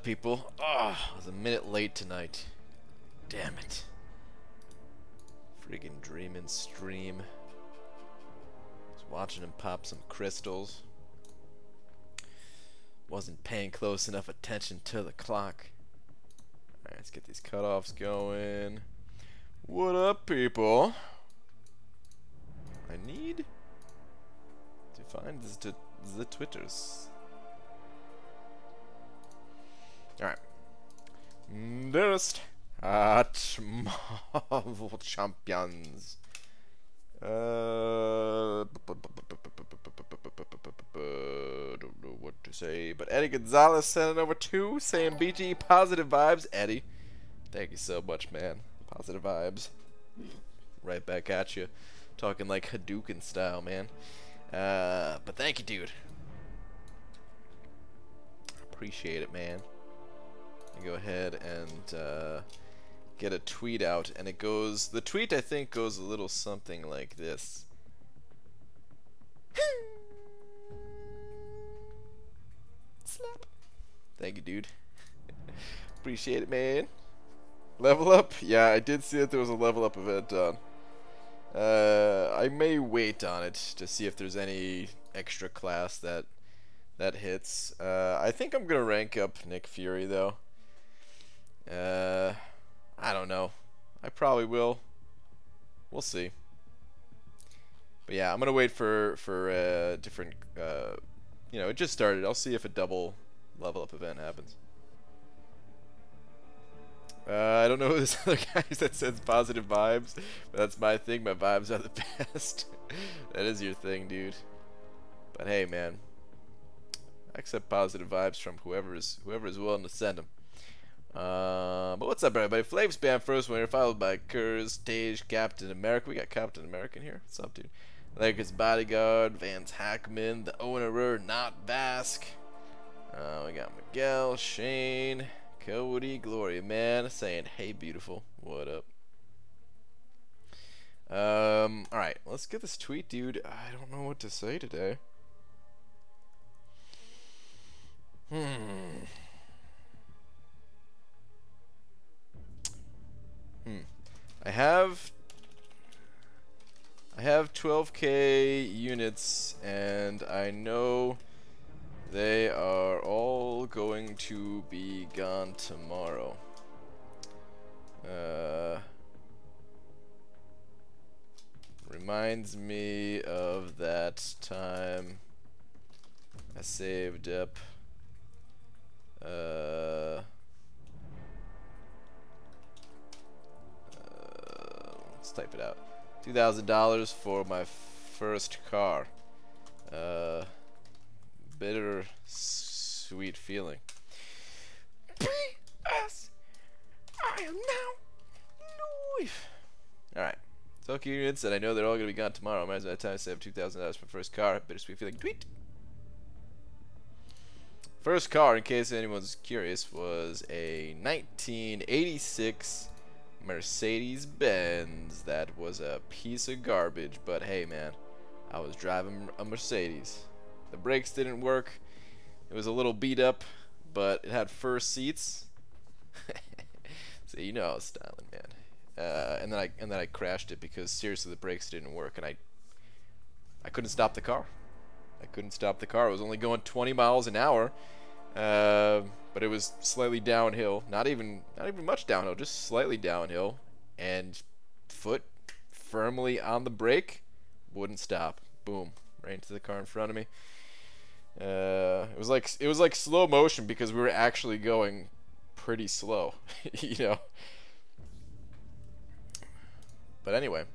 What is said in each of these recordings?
people? Oh, I was a minute late tonight. Damn it. Freaking dreaming stream. Was watching him pop some crystals. Wasn't paying close enough attention to the clock. Alright, let's get these cutoffs going. What up, people? I need to find the Twitters. Alright. Nearest at Marvel Champions. Don't know what to say, but Eddie Gonzalez sent it over too, saying BG positive vibes. Eddie, thank you so much, man. Positive vibes. Right back at you. Talking like Hadouken style, man. But thank you, dude. Appreciate it, man. I go ahead and get a tweet out, and it goes. The tweet I think goes a little something like this. Slap. Thank you, dude. Appreciate it, man. Level up? Yeah, I did see that there was a level up event on. I may wait on it to see if there's any extra class that hits. I think I'm gonna rank up Nick Fury though. I don't know. I probably will. We'll see. But yeah, I'm gonna wait for different. You know, it just started. I'll see if a double level up event happens. I don't know who this other guy that says positive vibes, but that's my thing. My vibes are the best. That is your thing, dude. But hey, man, I accept positive vibes from whoever is willing to send them. But what's up, everybody? Flame Spam first winner, followed by Kurz, Stage, Captain America. We got Captain America in here. What's up, dude? Lakers Bodyguard, Vance Hackman, the owner, Not Bask. We got Miguel, Shane, Cody, Gloria Man, saying, "Hey, beautiful, what up?" Alright, let's get this tweet, dude. I don't know what to say today. I have 12k units, and I know they are all going to be gone tomorrow. Reminds me of that time I saved up let's type it out. $2,000 for my first car. Bitter sweet feeling. P.S. I am now live. Alright. Tokyo units, and I know they're all going to be gone tomorrow. Reminds me of that time I saved $2,000 for my first car. Bittersweet feeling. Tweet. First car, in case anyone's curious, was a 1986 Mercedes-Benz. That was a piece of garbage, but hey, man, I was driving a Mercedes. The brakes didn't work. It was a little beat up, but it had fur seats. So you know I was styling, man. And then I crashed it because seriously the brakes didn't work, and I couldn't stop the car. I couldn't stop the car. It was only going 20 miles an hour, but it was slightly downhill. Not even much downhill, just slightly downhill, and foot firmly on the brake, wouldn't stop. Boom, right into the car in front of me. It was like slow motion because we were actually going pretty slow, you know. But anyway,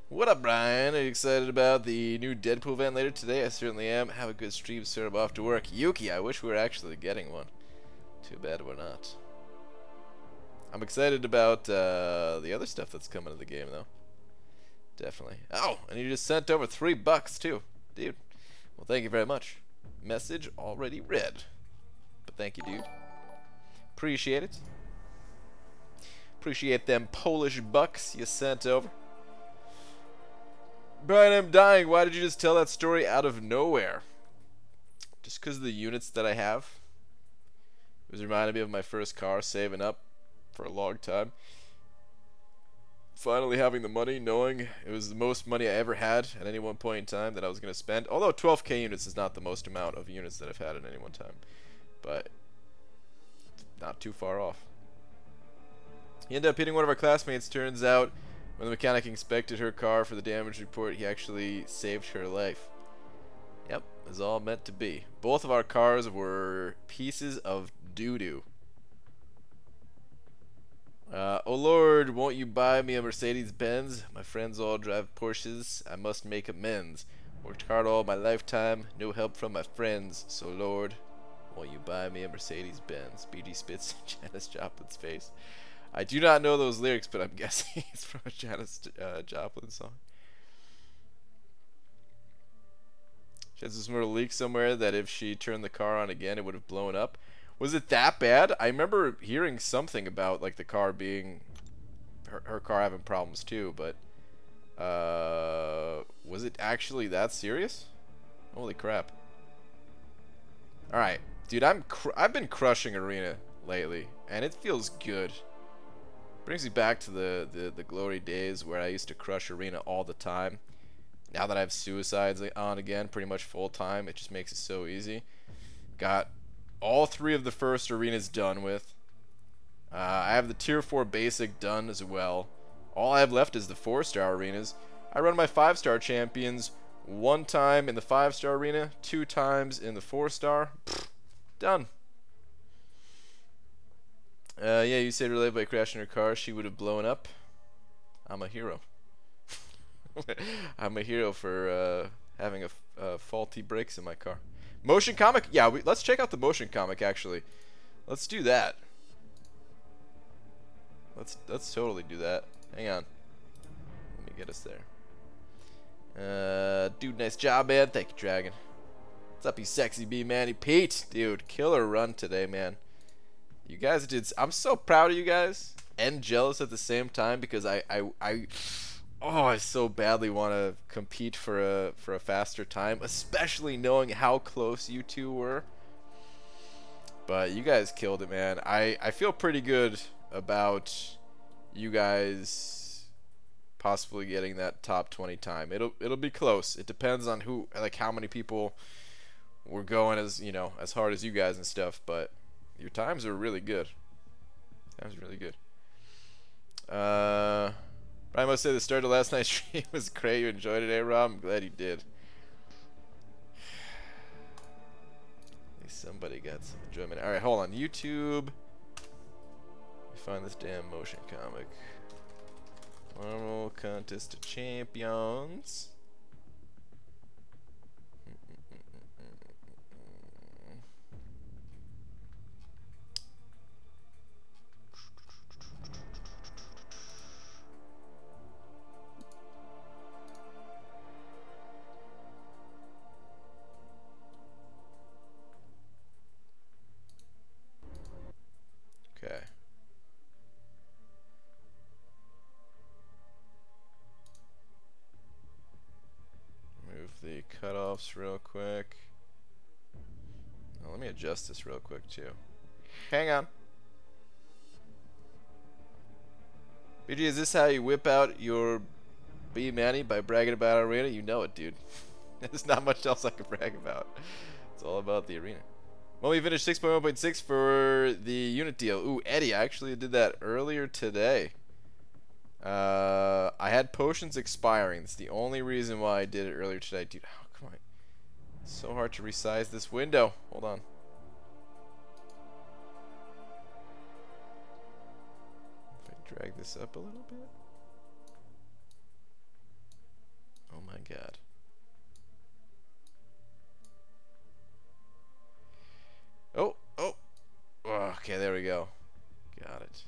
what up, Brian? Are you excited about the new Deadpool event later today? I certainly am. Have a good stream, sir. I'm off to work. Yuki, I wish we were actually getting one. Too bad we're not. I'm excited about the other stuff that's coming to the game, though. Definitely. Oh, and you just sent over $3 too, dude. Well, thank you very much. Message already read. But thank you, dude. Appreciate it. Appreciate them Polish bucks you sent over. Brian, I'm dying. Why did you just tell that story out of nowhere? Just because of the units that I have? was reminding me of my first car, saving up for a long time. Finally having the money, knowing it was the most money I ever had at any one point in time that I was going to spend. Although 12k units is not the most amount of units that I've had at any one time. But not too far off. He ended up hitting one of our classmates. Turns out when the mechanic inspected her car for the damage report, he actually saved her life. Yep, it was all meant to be. Both of our cars were pieces of doo-doo. Oh Lord, won't you buy me a Mercedes-Benz? My friends all drive Porsches. I must make amends. Worked hard all my lifetime. No help from my friends. So Lord, won't you buy me a Mercedes-Benz? BG spits in Janis Joplin's face. I do not know those lyrics, but I'm guessing it's from a Janis Joplin song. She has this little leak somewhere that if she turned the car on again, it would have blown up. Was it that bad? I remember hearing something about like the car being, her car having problems too, but was it actually that serious? Holy crap! All right, dude, I've been crushing arena lately, and it feels good. Brings me back to the glory days where I used to crush arena all the time. Now that I have suicides on again, pretty much full time, it just makes it so easy. Got all 3 of the first arenas done with. I have the tier 4 basic done as well. All I have left is the 4-star arenas. I run my 5-star champions 1 time in the 5-star arena, 2 times in the 4-star. Done. Yeah, you saved her life by crashing her car. She would have blown up. I'm a hero. I'm a hero for having a faulty brakes in my car. Motion comic? Yeah, let's check out the motion comic, actually. Let's do that. Let's totally do that. Hang on. Let me get us there. Dude, nice job, man. Thank you, Dragon. What's up, you sexy bee, Manny Pete? Dude, killer run today, man. You guys did... I'm so proud of you guys. And jealous at the same time, because I so badly want to compete for a faster time, especially knowing how close you 2 were. But you guys killed it, man. I feel pretty good about you guys possibly getting that top 20 time. It'll be close. It depends on who, like how many people were going as, you know, as hard as you guys and stuff, but your times are really good. Times are really good. I must say the start of last night's stream was great. You enjoyed it, eh, Rob? I'm glad you did. At least somebody got some enjoyment. Alright, hold on. YouTube. Let me find this damn motion comic. Normal Contest of Champions. Okay. Move the cutoffs real quick. Oh, let me adjust this real quick too. Hang on. BG, is this how you whip out your B Manny by bragging about arena? You know it, dude. There's not much else I can brag about. It's all about the arena. Well, we finished 6.1.6 for the unit deal. Ooh, Eddie, I actually did that earlier today. I had potions expiring. That's the only reason why I did it earlier today. Dude, oh, come on. It's so hard to resize this window. Hold on. If I drag this up a little bit. Oh my god. Oh, oh. Okay, there we go. Got it.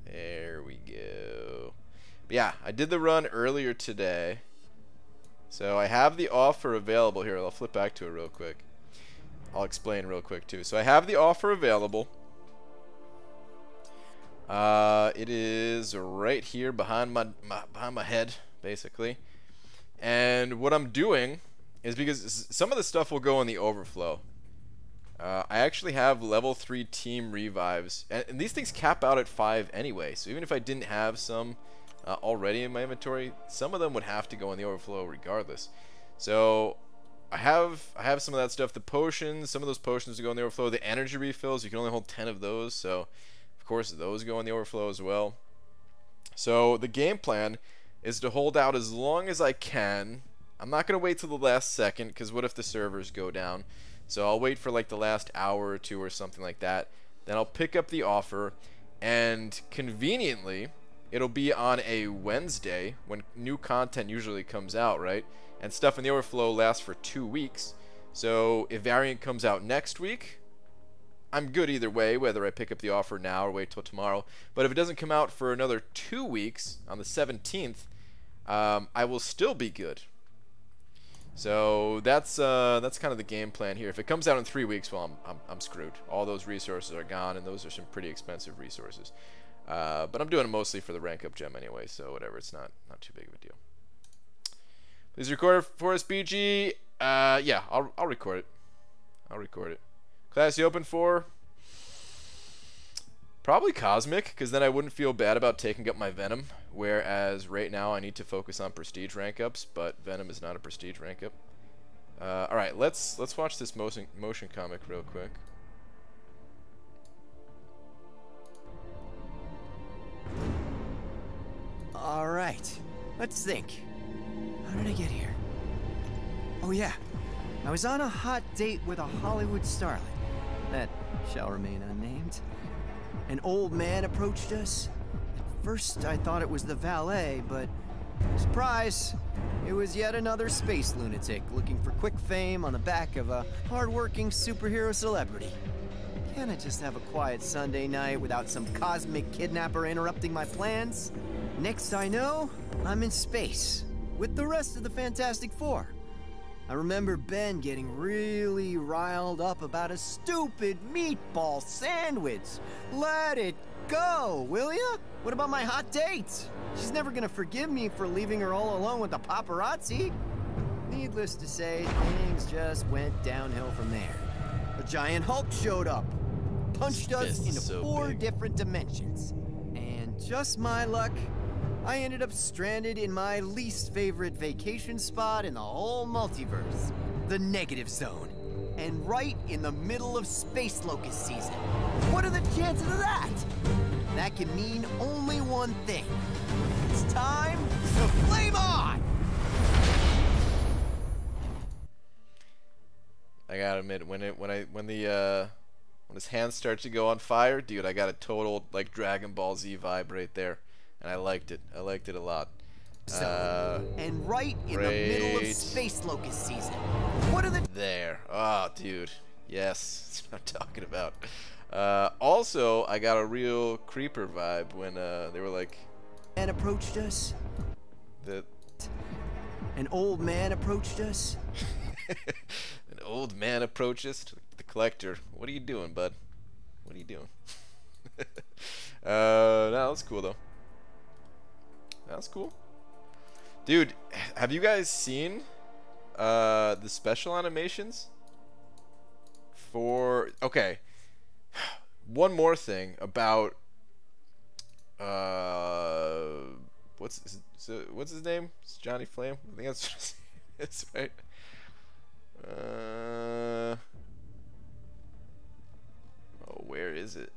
There we go. But yeah, I did the run earlier today. So I have the offer available here. I'll flip back to it real quick. I'll explain real quick too. So I have the offer available. It is right here behind my head, basically. And what I'm doing is, because some of the stuff will go in the overflow. I actually have level 3 team revives, and these things cap out at 5 anyway, so even if I didn't have some already in my inventory, some of them would have to go in the overflow regardless. So I have some of that stuff. The potions, some of those potions go in the overflow. The energy refills, you can only hold 10 of those, so of course those go in the overflow as well. So the game plan is to hold out as long as I can. I'm not going to wait till the last second, because what if the servers go down? So I'll wait for like the last hour or two or something like that. Then I'll pick up the offer, and conveniently, it'll be on a Wednesday when new content usually comes out, right? And stuff in the overflow lasts for 2 weeks. So if Variant comes out next week, I'm good either way, whether I pick up the offer now or wait till tomorrow. But if it doesn't come out for another 2 weeks, on the 17th, I will still be good. So that's kind of the game plan here. If it comes out in 3 weeks, well, I'm screwed. All those resources are gone, and those are some pretty expensive resources. But I'm doing it mostly for the rank up gem anyway, so whatever. It's not too big of a deal. Please record for us, BG. Yeah, I'll record it. I'll record it. Class you open for? Probably Cosmic, because then I wouldn't feel bad about taking up my Venom. Whereas right now I need to focus on Prestige rank ups, but Venom is not a Prestige rank up. All right, let's watch this motion comic real quick. All right, let's think. How did I get here? Oh yeah, I was on a hot date with a Hollywood starlet that shall remain unnamed. An old man approached us. At first I thought it was the valet, but surprise, it was yet another space lunatic looking for quick fame on the back of a hard-working superhero celebrity. Can't I just have a quiet Sunday night without some cosmic kidnapper interrupting my plans? Next I know, I'm in space with the rest of the Fantastic Four. I remember Ben getting really riled up about a stupid meatball sandwich. Let it go, will ya? What about my hot date? She's never gonna forgive me for leaving her all alone with the paparazzi. Needless to say, things just went downhill from there. A giant Hulk showed up, punched us into four different dimensions. And just my luck, I ended up stranded in my least favorite vacation spot in the whole multiverse, the Negative Zone, and right in the middle of Space Locust season. What are the chances of that? That can mean only one thing. It's time to flame on! I gotta admit, when his hands start to go on fire, dude, I got a total like Dragon Ball Z vibe right there. And I liked it. I liked it a lot. And right in the middle of Space Locust season. What are the... There. Oh, dude. Yes. That's what I'm talking about. Also, I got a real Creeper vibe when they were like... And approached us. An old man approached us. An old man approached us. The Collector. What are you doing, bud? What are you doing? No, that was cool, though. That's cool. Dude, have you guys seen the special animations for... Okay. One more thing about what's his name? It's Johnny Flame? I think that's right. Oh, where is it?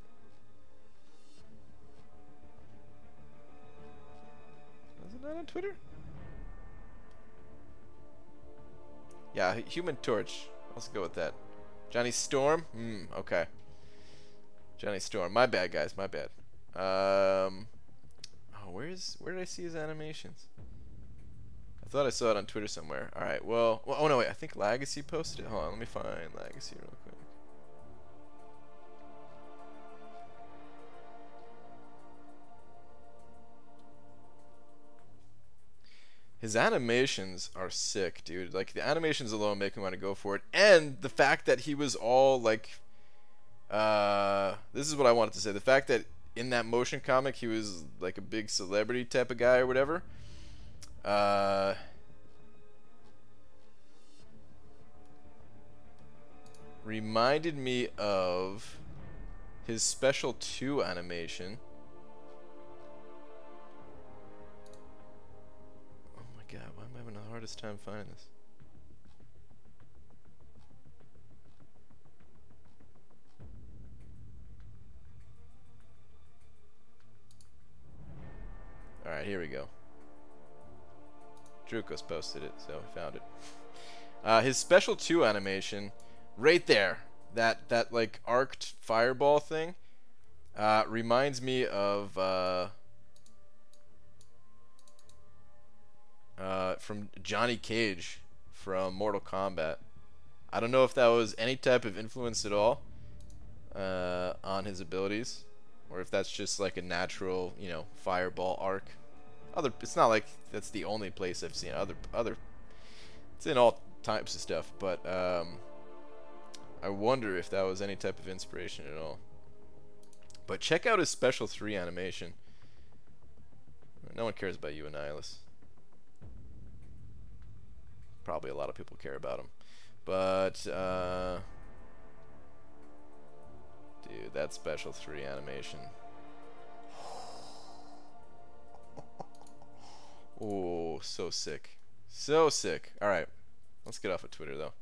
Not on Twitter? Yeah, Human Torch. Let's go with that. Johnny Storm? Okay. Johnny Storm. My bad, guys. My bad. Oh, where did I see his animations? I thought I saw it on Twitter somewhere. Alright, well, oh no, wait. I think Legacy posted it. Hold on, let me find Legacy real quick. His animations are sick, dude. Like, the animations alone make me want to go for it. And the fact that he was all, like... this is what I wanted to say. The fact that in that motion comic, he was, like, a big celebrity type of guy or whatever. reminded me of his special 2 animation. Oh my god, why am I having the hardest time finding this? Alright, here we go. Drukos posted it, so I found it. His special 2 animation, right there, that like arced fireball thing, reminds me of from Johnny Cage from Mortal Kombat. I don't know if that was any type of influence at all on his abilities, or if that's just like a natural, you know, fireball arc. It's not like that's the only place I've seen other. It's in all types of stuff, but I wonder if that was any type of inspiration at all. But check out his special 3 animation. No one cares about you, Annihilus. Probably a lot of people care about him, but dude, that special 3 animation. Oh, so sick. So sick. Alright. Let's get off of Twitter, though.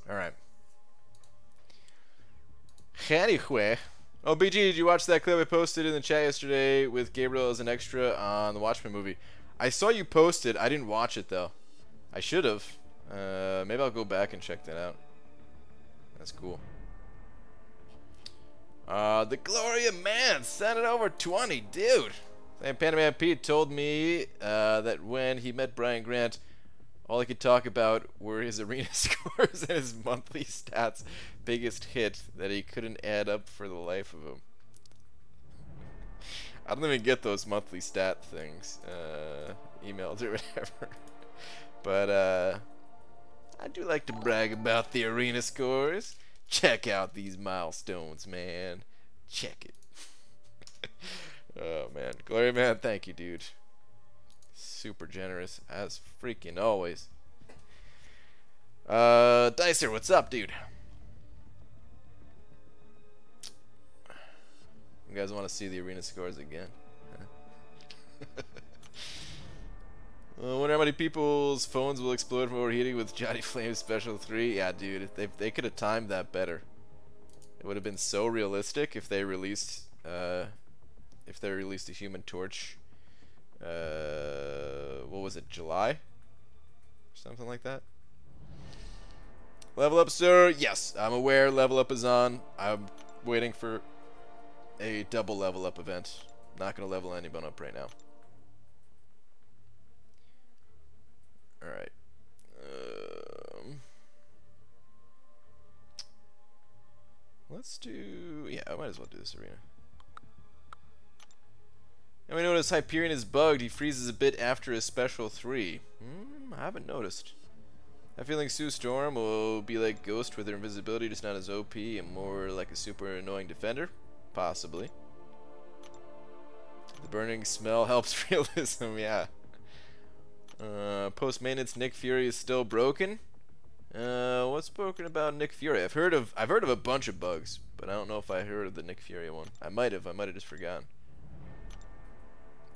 Alright. Anyway. Oh, BG, did you watch that clip I posted in the chat yesterday with Gabriel as an extra on the Watchmen movie? I saw you post it. I didn't watch it, though. I should have. Maybe I'll go back and check that out. That's cool. The Gloria Man sent it over 20, dude. And Panaman Pete told me that when he met Brian Grant, all he could talk about were his arena scores and his monthly stats biggest hit that he couldn't add up for the life of him. I don't even get those monthly stat things, emails or whatever. But I do like to brag about the arena scores. Check out these milestones, man. Check it. Oh, man. Glory, man, thank you, dude. Super generous, as freaking always. Dicer, what's up, dude? You guys want to see the arena scores again? Huh? I wonder how many people's phones will explode from overheating with Johnny Flame's Special 3. Yeah, dude, if they could have timed that better. It would have been so realistic if they released a Human Torch. What was it, July? Something like that. Level up, sir. Yes, I'm aware level up is on. I'm waiting for a double level up event. Not gonna level anyone up right now. Alright. Let's do... Yeah, I might as well do this arena. And we notice Hyperion is bugged. He freezes a bit after his special 3. I haven't noticed. I feel like Sue Storm will be like Ghost with her invisibility, just not as OP and more like a super annoying defender. Possibly. The burning smell helps realism, yeah. Post-maintenance Nick Fury is still broken. What's broken about Nick Fury? I've heard of a bunch of bugs, but I don't know if I heard of the Nick Fury one. I might have just forgotten.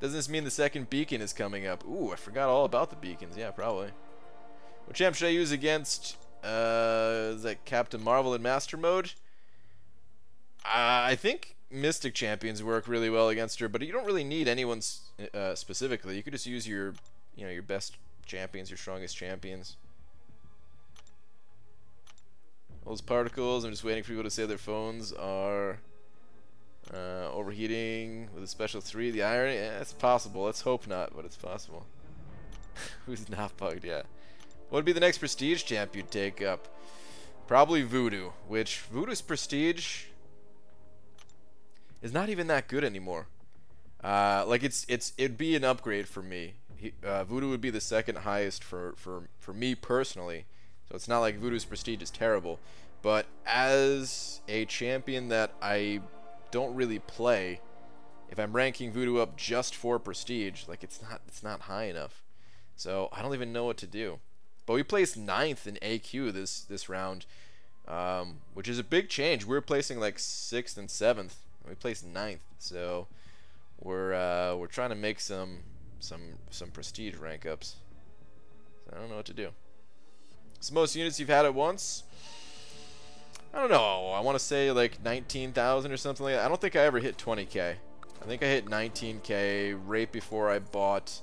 Doesn't this mean the second beacon is coming up? Ooh, I forgot all about the beacons. Yeah, probably. What champ should I use against is that Captain Marvel in Master Mode? I think Mystic champions work really well against her, but you don't really need anyone specifically. You could just use your best champions, your strongest champions. Those particles, I'm just waiting for people to say their phones are overheating with a special 3. The irony, it's possible. Let's hope not, but it's possible. Who's not bugged? Yeah. What would be the next prestige champ you'd take up? Probably Voodoo, which Voodoo's prestige is not even that good anymore. Like it'd be an upgrade for me. Voodoo would be the second highest for me personally. So it's not like Voodoo's prestige is terrible, but as a champion that I don't really play, if I'm ranking Voodoo up just for prestige, like it's not high enough. So I don't even know what to do. but we placed 9th in AQ this round, which is a big change. We were placing like 6th and 7th, and we placed 9th. So we're trying to make some prestige rank ups. So I don't know what to do. It's the most units you've had at once. I don't know. I want to say like 19,000 or something like that. I don't think I ever hit 20k. I think I hit 19k right before I bought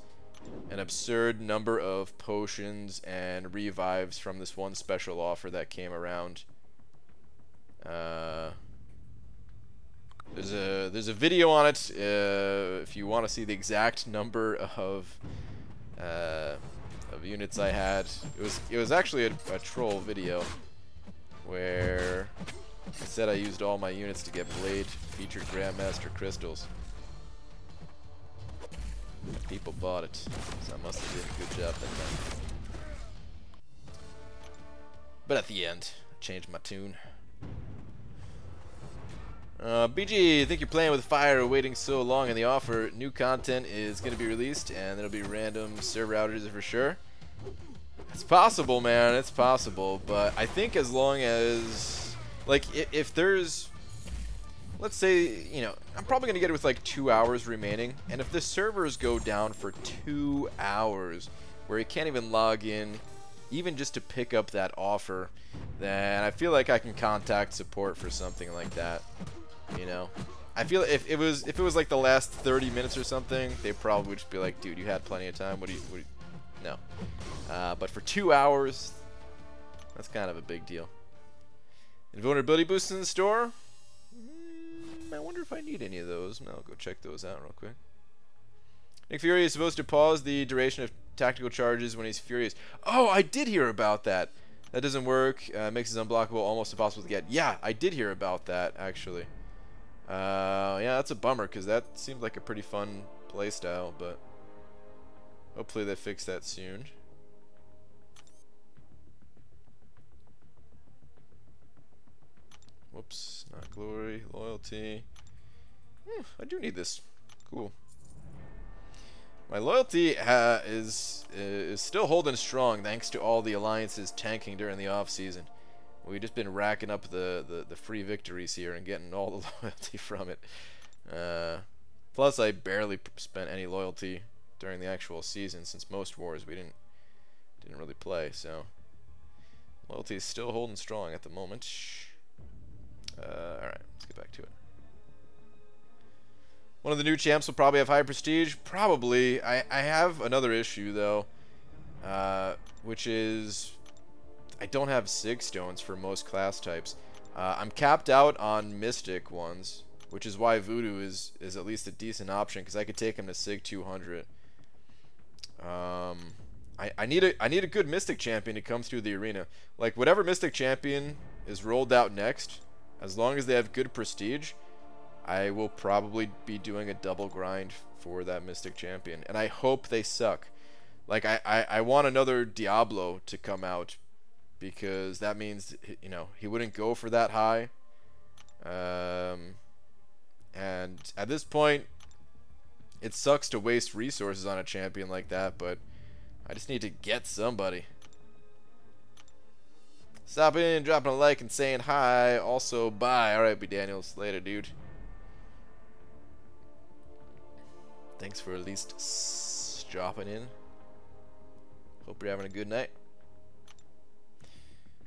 an absurd number of potions and revives from this one special offer that came around. There's a video on it if you want to see the exact number of units I had. It was actually a troll video where I said I used all my units to get Blade featured Grandmaster crystals. And people bought it, so I must have done a good job that time. But at the end, I changed my tune. BG, I think you're playing with fire, waiting so long in the offer. New content is going to be released, and there'll be random server outages for sure. It's possible, man. It's possible, but I think as long as, like, if there's, let's say, you know, I'm probably going to get it with like 2 hours remaining, and if the servers go down for 2 hours, where you can't even log in, even just to pick up that offer, then I feel like I can contact support for something like that. You know, I feel if it was like the last 30 minutes or something, they probably would just be like, dude, you had plenty of time. What do you no. But for 2 hours, that's kind of a big deal. Invulnerability boosts in the store. I wonder if I need any of those. I'll go check those out real quick. Nick Fury is supposed to pause the duration of tactical charges when he's furious. Oh, I did hear about that. That doesn't work. Makes it unblockable, almost impossible to get. Yeah, I did hear about that, actually. Yeah, that's a bummer, because that seemed like a pretty fun playstyle, but hopefully they fix that soon. Whoops, not glory, loyalty. I do need this. Cool. My loyalty is still holding strong thanks to all the alliances tanking during the off season. We've just been racking up the free victories here and getting all the loyalty from it. Plus, I barely spent any loyalty during the actual season, since most wars we didn't really play. So loyalty is still holding strong at the moment. All right, let's get back to it. One of the new champs will probably have high prestige. Probably. I have another issue though, which is I don't have Sig stones for most class types. I'm capped out on Mystic ones, which is why Voodoo is at least a decent option, because I could take him to Sig 200. I need a good Mystic champion to come through the arena. Like whatever Mystic champion is rolled out next, as long as they have good prestige, I will probably be doing a double grind for that Mystic champion, and I hope they suck. Like I want another Diablo to come out, because that means, you know, he wouldn't go for that high. And at this point, it sucks to waste resources on a champion like that, but I just need to get somebody. Stop in, dropping a like, and saying hi. Also, bye. Alright, B. Daniels. Later, dude. Thanks for at least dropping in. Hope you're having a good night.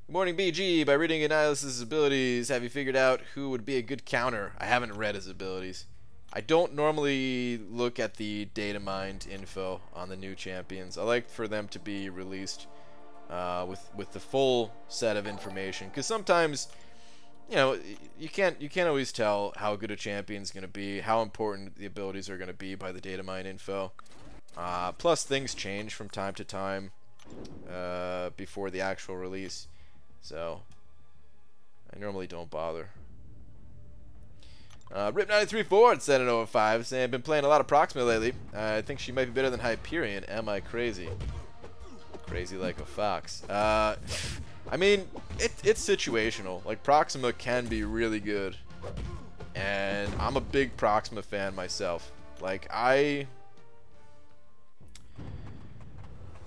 Good morning, BG. By reading Annihilus' abilities, have you figured out who would be a good counter? I haven't read his abilities. I don't normally look at the data mined info on the new champions. I like for them to be released with the full set of information, because sometimes, you know, you can't always tell how good a champion's gonna be, how important the abilities are gonna be by the data mine info. Plus, things change from time to time before the actual release, so I normally don't bother. Rip934 said in 05, saying, I've been playing a lot of Proxima lately. I think she might be better than Hyperion. Am I crazy? Crazy like a fox. I mean, it's situational. Like, Proxima can be really good, and I'm a big Proxima fan myself. Like,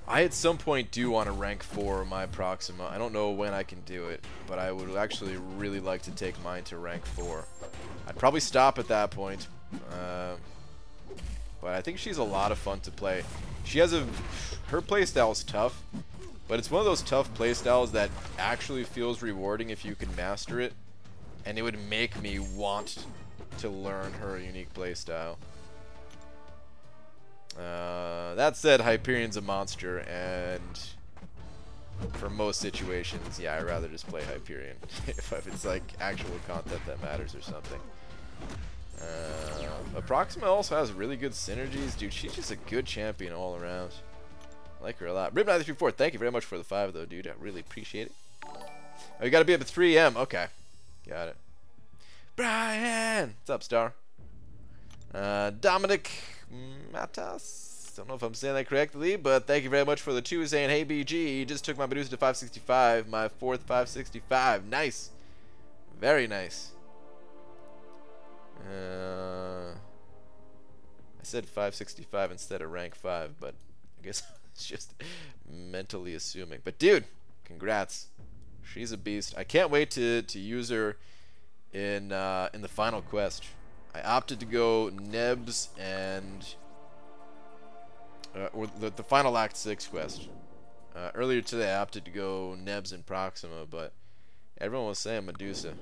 I at some point do want to rank 4 my Proxima. I don't know when I can do it, but I would actually really like to take mine to rank 4. I'd probably stop at that point, but I think she's a lot of fun to play. She has her playstyle is tough, but it's one of those tough playstyles that actually feels rewarding if you can master it, and it would make me want to learn her unique playstyle. That said, Hyperion's a monster, and for most situations, yeah, I'd rather just play Hyperion if it's like actual content that matters or something. Proxima also has really good synergies. Dude, she's just a good champion all around. I like her a lot. Rib934, thank you very much for the 5 though, dude. I really appreciate it. Oh, you gotta be up at 3 AM. Okay. Got it. Brian! What's up, Star? Dominic Matas. Don't know if I'm saying that correctly, but thank you very much for the 2 saying, hey BG, just took my Medusa to 565, my 4th 565. Nice. Very nice. I said 565 instead of rank 5, but I guess it's just mentally assuming. But dude, congrats. She's a beast. I can't wait to use her in the final quest. I opted to go Nebs and or the final Act 6 quest. Earlier today I opted to go Nebs and Proxima, but everyone was saying Medusa.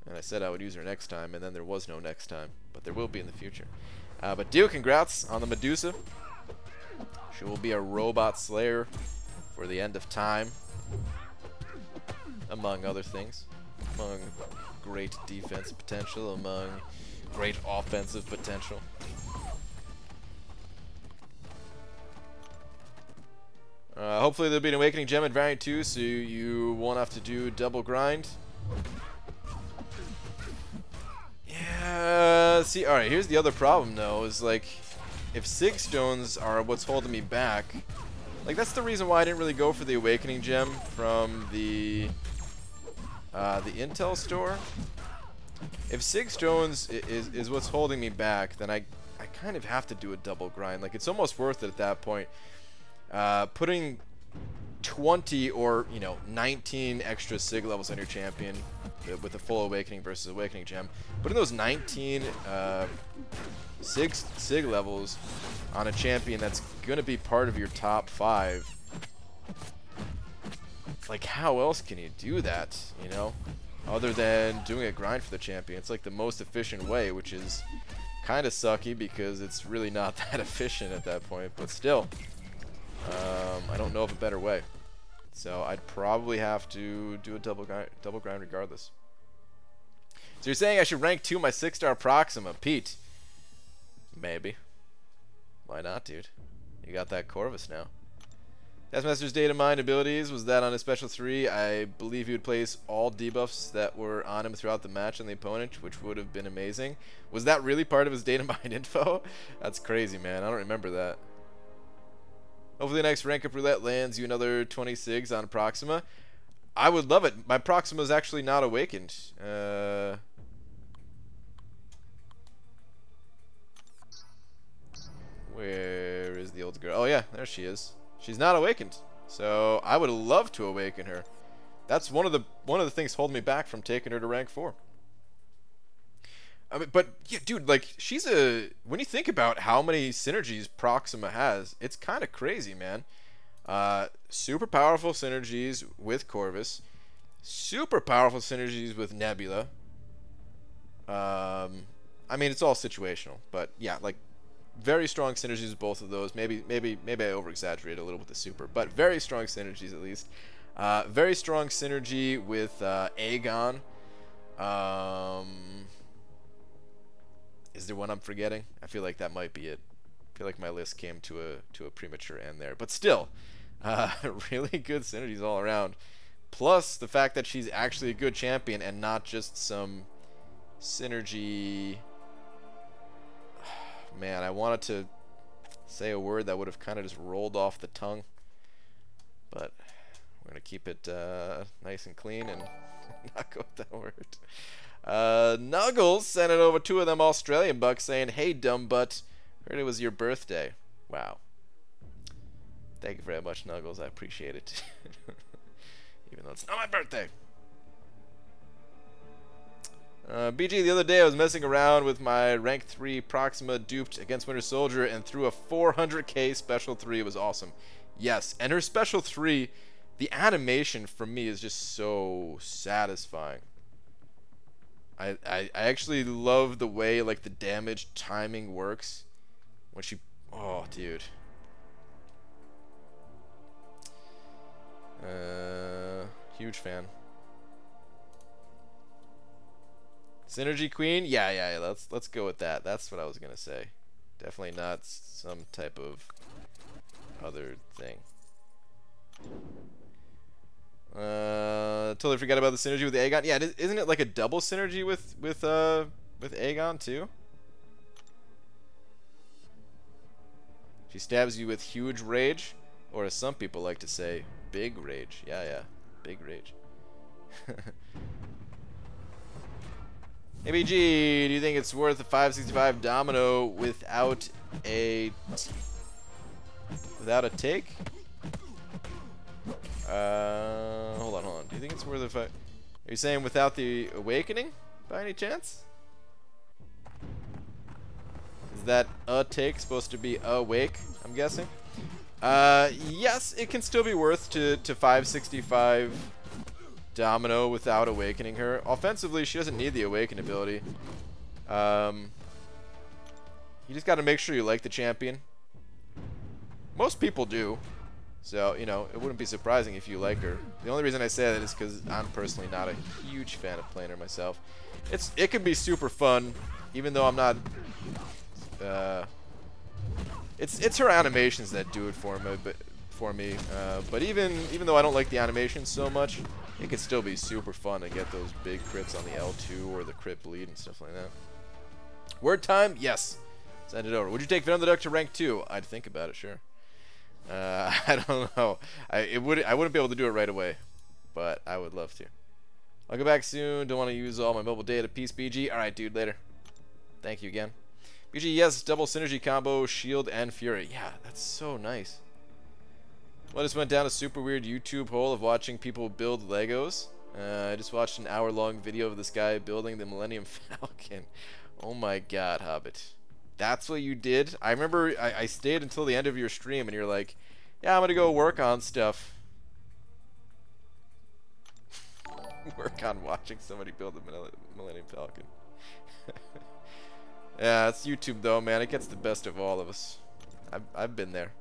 And I said I would use her next time, and then there was no next time. But there will be in the future. But dude, congrats on the Medusa. She will be a robot slayer for the end of time. Among other things. Among great defensive potential. Among great offensive potential. Hopefully there'll be an Awakening Gem at Variant 2, so you won't have to do double grind. Yeah, see, alright, here's the other problem though, is like, if Sig Stones are what's holding me back, like that's the reason why I didn't really go for the Awakening Gem from the Intel store. If Sig Stones is what's holding me back, then I kind of have to do a double grind. Like, it's almost worth it at that point. Putting 20 or, you know, 19 extra Sig levels on your champion with a full Awakening versus Awakening Gem. Putting those 19 Sig levels on a champion that's going to be part of your top 5. Like, how else can you do that, you know? Other than doing a grind for the champion. It's like the most efficient way, which is kind of sucky because it's really not that efficient at that point. But still, I don't know of a better way. So I'd probably have to do a double grind regardless. So you're saying I should rank 2 my 6-star Proxima. Pete. Maybe. Why not, dude? You got that Corvus now. Taskmaster's data mine abilities was that on a special 3, I believe he would place all debuffs that were on him throughout the match on the opponent, which would have been amazing. Was that really part of his data mine info? That's crazy, man. I don't remember that. Hopefully the next rank up roulette lands you another 20 Sigs on Proxima. I would love it. My Proxima is actually not awakened. Where is the old girl? Oh yeah, there she is. She's not awakened, so I would love to awaken her. That's one of the things holding me back from taking her to rank 4. I mean, but yeah, dude, like she's when you think about how many synergies Proxima has, it's kind of crazy, man. Super powerful synergies with Corvus, super powerful synergies with Nebula. I mean, it's all situational, but yeah, like. Very strong synergies with both of those. Maybe I over-exaggerated a little with the super, but very strong synergies at least. Very strong synergy with Aegon. Is there one I'm forgetting? I feel like that might be it. I feel like my list came to a premature end there, but still, really good synergies all around. Plus the fact that she's actually a good champion and not just some synergy. Man, I wanted to say a word that would have kind of just rolled off the tongue, but we're gonna keep it nice and clean and not go with that word. Nuggles sent it over 2 of them Australian bucks saying, "Hey, dumb butt, heard it was your birthday." Wow. Thank you very much, Nuggles. I appreciate it. Even though it's not my birthday. BG, the other day I was messing around with my rank 3 Proxima duped against Winter Soldier and threw a 400k special 3. It was awesome. Yes, and her special 3, the animation for me is just so satisfying. I actually love the way like the damage timing works when she... Oh, dude. Huge fan. Synergy Queen? Yeah, let's go with that. That's what I was gonna say. Definitely not some type of other thing. Totally forgot about the synergy with Aegon. Yeah, isn't it like a double synergy with Aegon too? She stabs you with huge rage, or as some people like to say, big rage. Yeah, big rage. ABG, do you think it's worth a 565 Domino without a take? Hold on. Do you think it's worth a Are you saying without the awakening by any chance? Is that a take supposed to be awake, I'm guessing? Yes, it can still be worth to 565 Domino without awakening her. Offensively, she doesn't need the awaken ability. You just got to make sure you like the champion. Most people do. So, you know, it wouldn't be surprising if you like her. The only reason I say that is because I'm personally not a huge fan of playing her myself. It can be super fun, even though I'm not... It's her animations that do it for me. But even though I don't like the animations so much, it can still be super fun to get those big crits on the L2 or the crit bleed and stuff like that. Word time? Yes. Send it over. Would you take Venom the Duck to rank 2? I'd think about it, sure. I don't know. I wouldn't be able to do it right away, but I would love to. I'll go back soon. Don't want to use all my mobile data. Peace, BG. Alright, dude, later. Thank you again. BG, yes, double synergy combo, shield and fury. Yeah, that's so nice. Well, I just went down a super weird YouTube hole of watching people build Legos. I just watched an hour-long video of this guy building the Millennium Falcon. Oh my god, Hobbit. That's what you did? I remember I stayed until the end of your stream and you're like, yeah, I'm gonna go work on stuff. Work on watching somebody build the Millennium Falcon. Yeah, it's YouTube though, man. It gets the best of all of us. I've been there.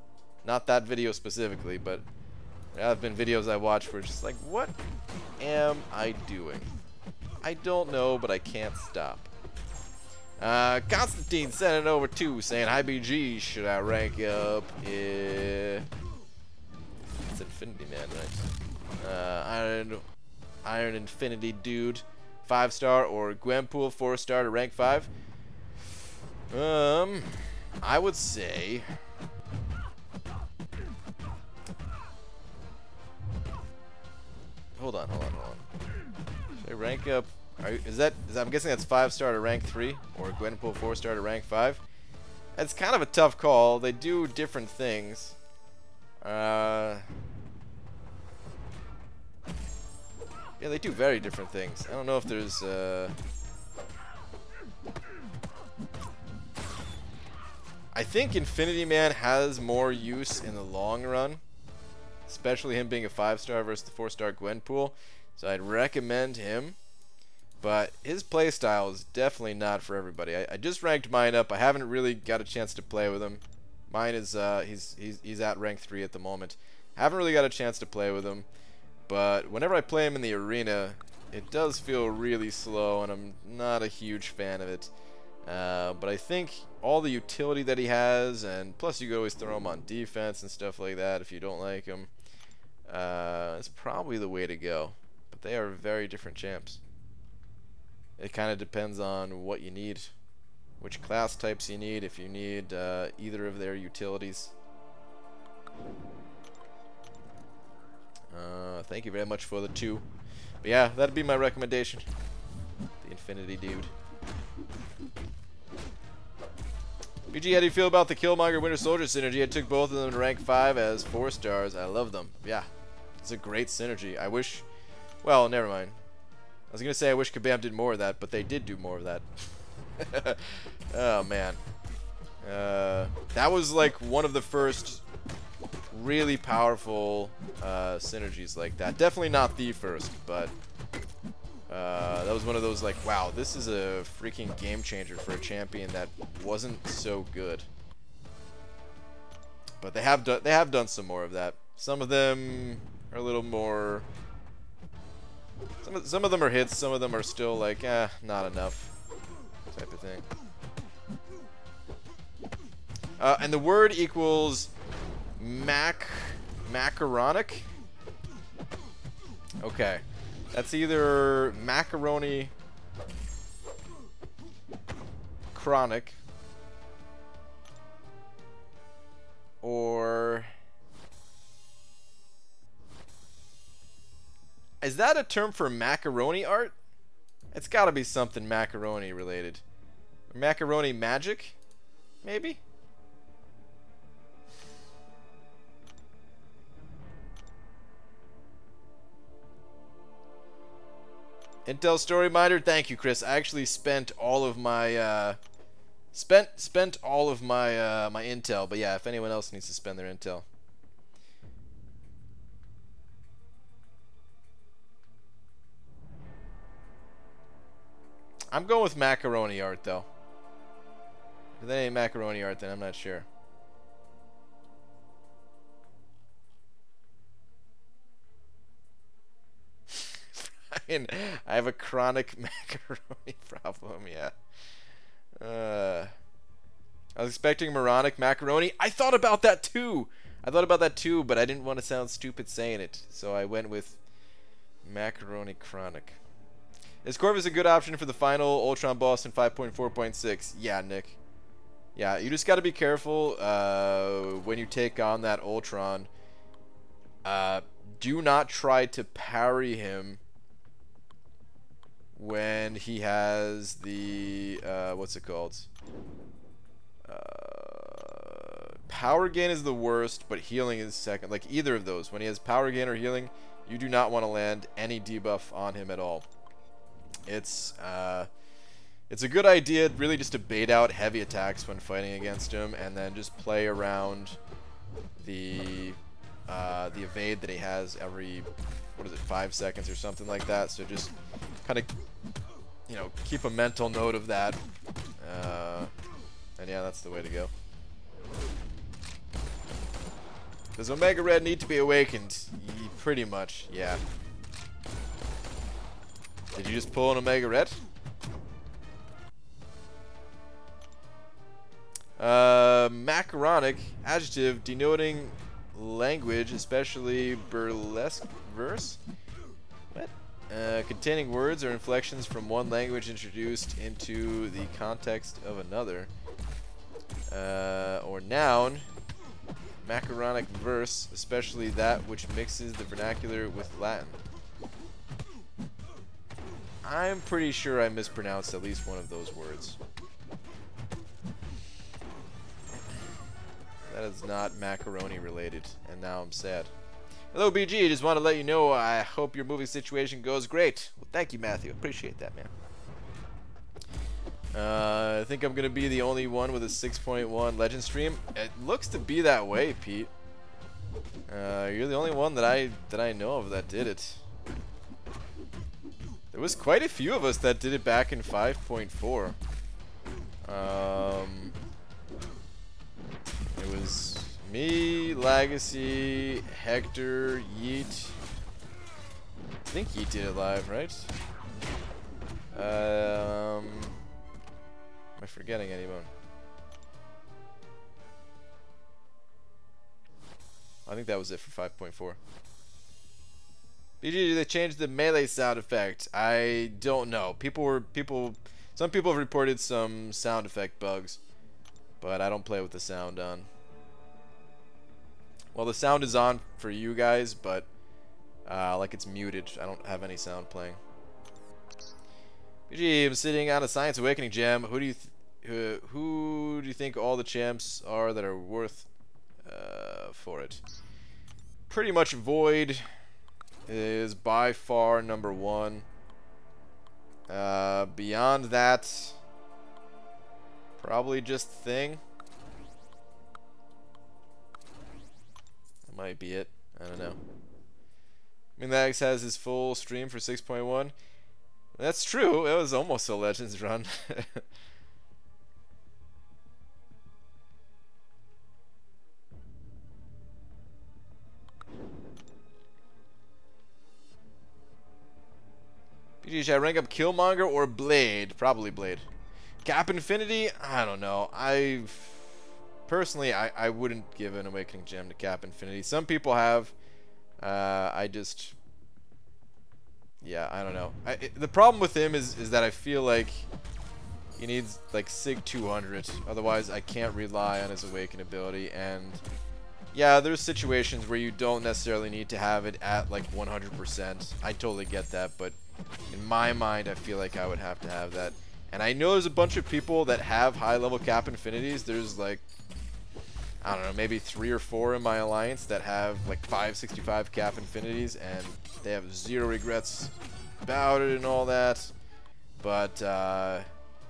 Not that video specifically, but there have been videos I watch where it's just like, what am I doing? I don't know, but I can't stop. Constantine sent it over too, saying, hi BG, should I rank up? It's Infinity Man, right? Iron Infinity Dude, 5-star, or Gwenpool 4-star to rank 5? I would say... Hold on. Should I rank up... I'm guessing that's 5-star to rank 3, or Gwenpool 4-star to rank 5. It's kind of a tough call. They do different things. Yeah, they do very different things. I don't know if there's I think Infinity Man has more use in the long run, especially him being a 5-star versus the 4-star Gwenpool. So I'd recommend him. But his playstyle is definitely not for everybody. I just ranked mine up. I haven't really got a chance to play with him. Mine is he's at rank 3 at the moment. Haven't really got a chance to play with him. But whenever I play him in the arena, it does feel really slow, and I'm not a huge fan of it. But I think all the utility that he has, and plus you could always throw him on defense and stuff like that if you don't like him, is probably the way to go. But they are very different champs. It kind of depends on what you need, which class types you need, if you need either of their utilities. Thank you very much for the 2. But yeah, that'd be my recommendation. The Infinity Dude. BG, how do you feel about the Killmonger Winter Soldier synergy? I took both of them to rank 5 as 4 stars. I love them. Yeah, it's a great synergy. I wish... Well, never mind. I was going to say I wish Kabam did more of that, but they did do more of that. Oh, man. That was like one of the first really powerful synergies like that. Definitely not the first, but that was one of those like, wow, this is a freaking game changer for a champion that wasn't so good. But they have done some more of that. Some of them are a little more. Some of them are hits. Some of them are still like, not enough, type of thing. And the word equals macaronic. Okay, that's either macaroni chronic or is that a term for macaroni art? It's got to be something macaroni related. Macaroni magic, maybe. Intel Story Miner, thank you, Chris. I actually spent all of my spent all of my my intel, but yeah, if anyone else needs to spend their intel. I'm going with macaroni art though. If that ain't macaroni art, then I'm not sure. I have a chronic macaroni problem, yeah. I was expecting moronic macaroni. I thought about that too, but I didn't want to sound stupid saying it, so I went with macaroni chronic. Is Corvus a good option for the final Ultron boss in 5.4.6? Yeah, Nick. Yeah, you just got to be careful when you take on that Ultron. Do not try to parry him when he has the what's it called? Power gain is the worst, but healing is second. Like either of those, when he has power gain or healing, you do not want to land any debuff on him at all. It's a good idea, really, just to bait out heavy attacks when fighting against him, and then just play around the evade that he has every, what is it, 5 seconds or something like that. So just kind of, you know, keep a mental note of that. And yeah, that's the way to go. Does Omega Red need to be awakened? Pretty much, yeah. Did you just pull an Omega Red? Macaronic, adjective denoting language, especially burlesque verse. What? Containing words or inflections from one language introduced into the context of another. Or noun, macaronic verse, especially that which mixes the vernacular with Latin. I'm pretty sure I mispronounced at least one of those words. That is not macaroni related, and now I'm sad. Hello, BG. Just want to let you know I hope your movie situation goes great. Well, thank you, Matthew. Appreciate that, man. I think I'm gonna be the only one with a 6.1 legend stream. It looks to be that way, Pete. You're the only one that I know of that did it. There was quite a few of us that did it back in 5.4. It was me, Legacy, Hector, Yeet. I think Yeet did it live, right? Am I forgetting anyone? I think that was it for 5.4. BG, did they change the melee sound effect? I don't know. Some people have reported some sound effect bugs, but I don't play with the sound on. Well, the sound is on for you guys, but like it's muted. I don't have any sound playing. BG, I'm sitting on a Science Awakening gem. Who who do you think all the champs are that are worth for it? Pretty much Void is by far number one. Beyond that, probably just Thing. That might be it. I don't know. Minax has his full stream for 6.1. That's true. It was almost a Legends run. BG, should I rank up Killmonger or Blade? Probably Blade. Cap Infinity? I don't know. Personally, I wouldn't give an Awakening Gem to Cap Infinity. Some people have. Yeah, I don't know. The problem with him is that I feel like he needs like Sig 200. Otherwise, I can't rely on his Awaken ability. And yeah, there's situations where you don't necessarily need to have it at like 100%. I totally get that, but in my mind, I feel like I would have to have that. And I know there's a bunch of people that have high-level Cap Infinities. There's like, I don't know, maybe 3 or 4 in my alliance that have like 565 Cap Infinities, and they have zero regrets about it and all that. But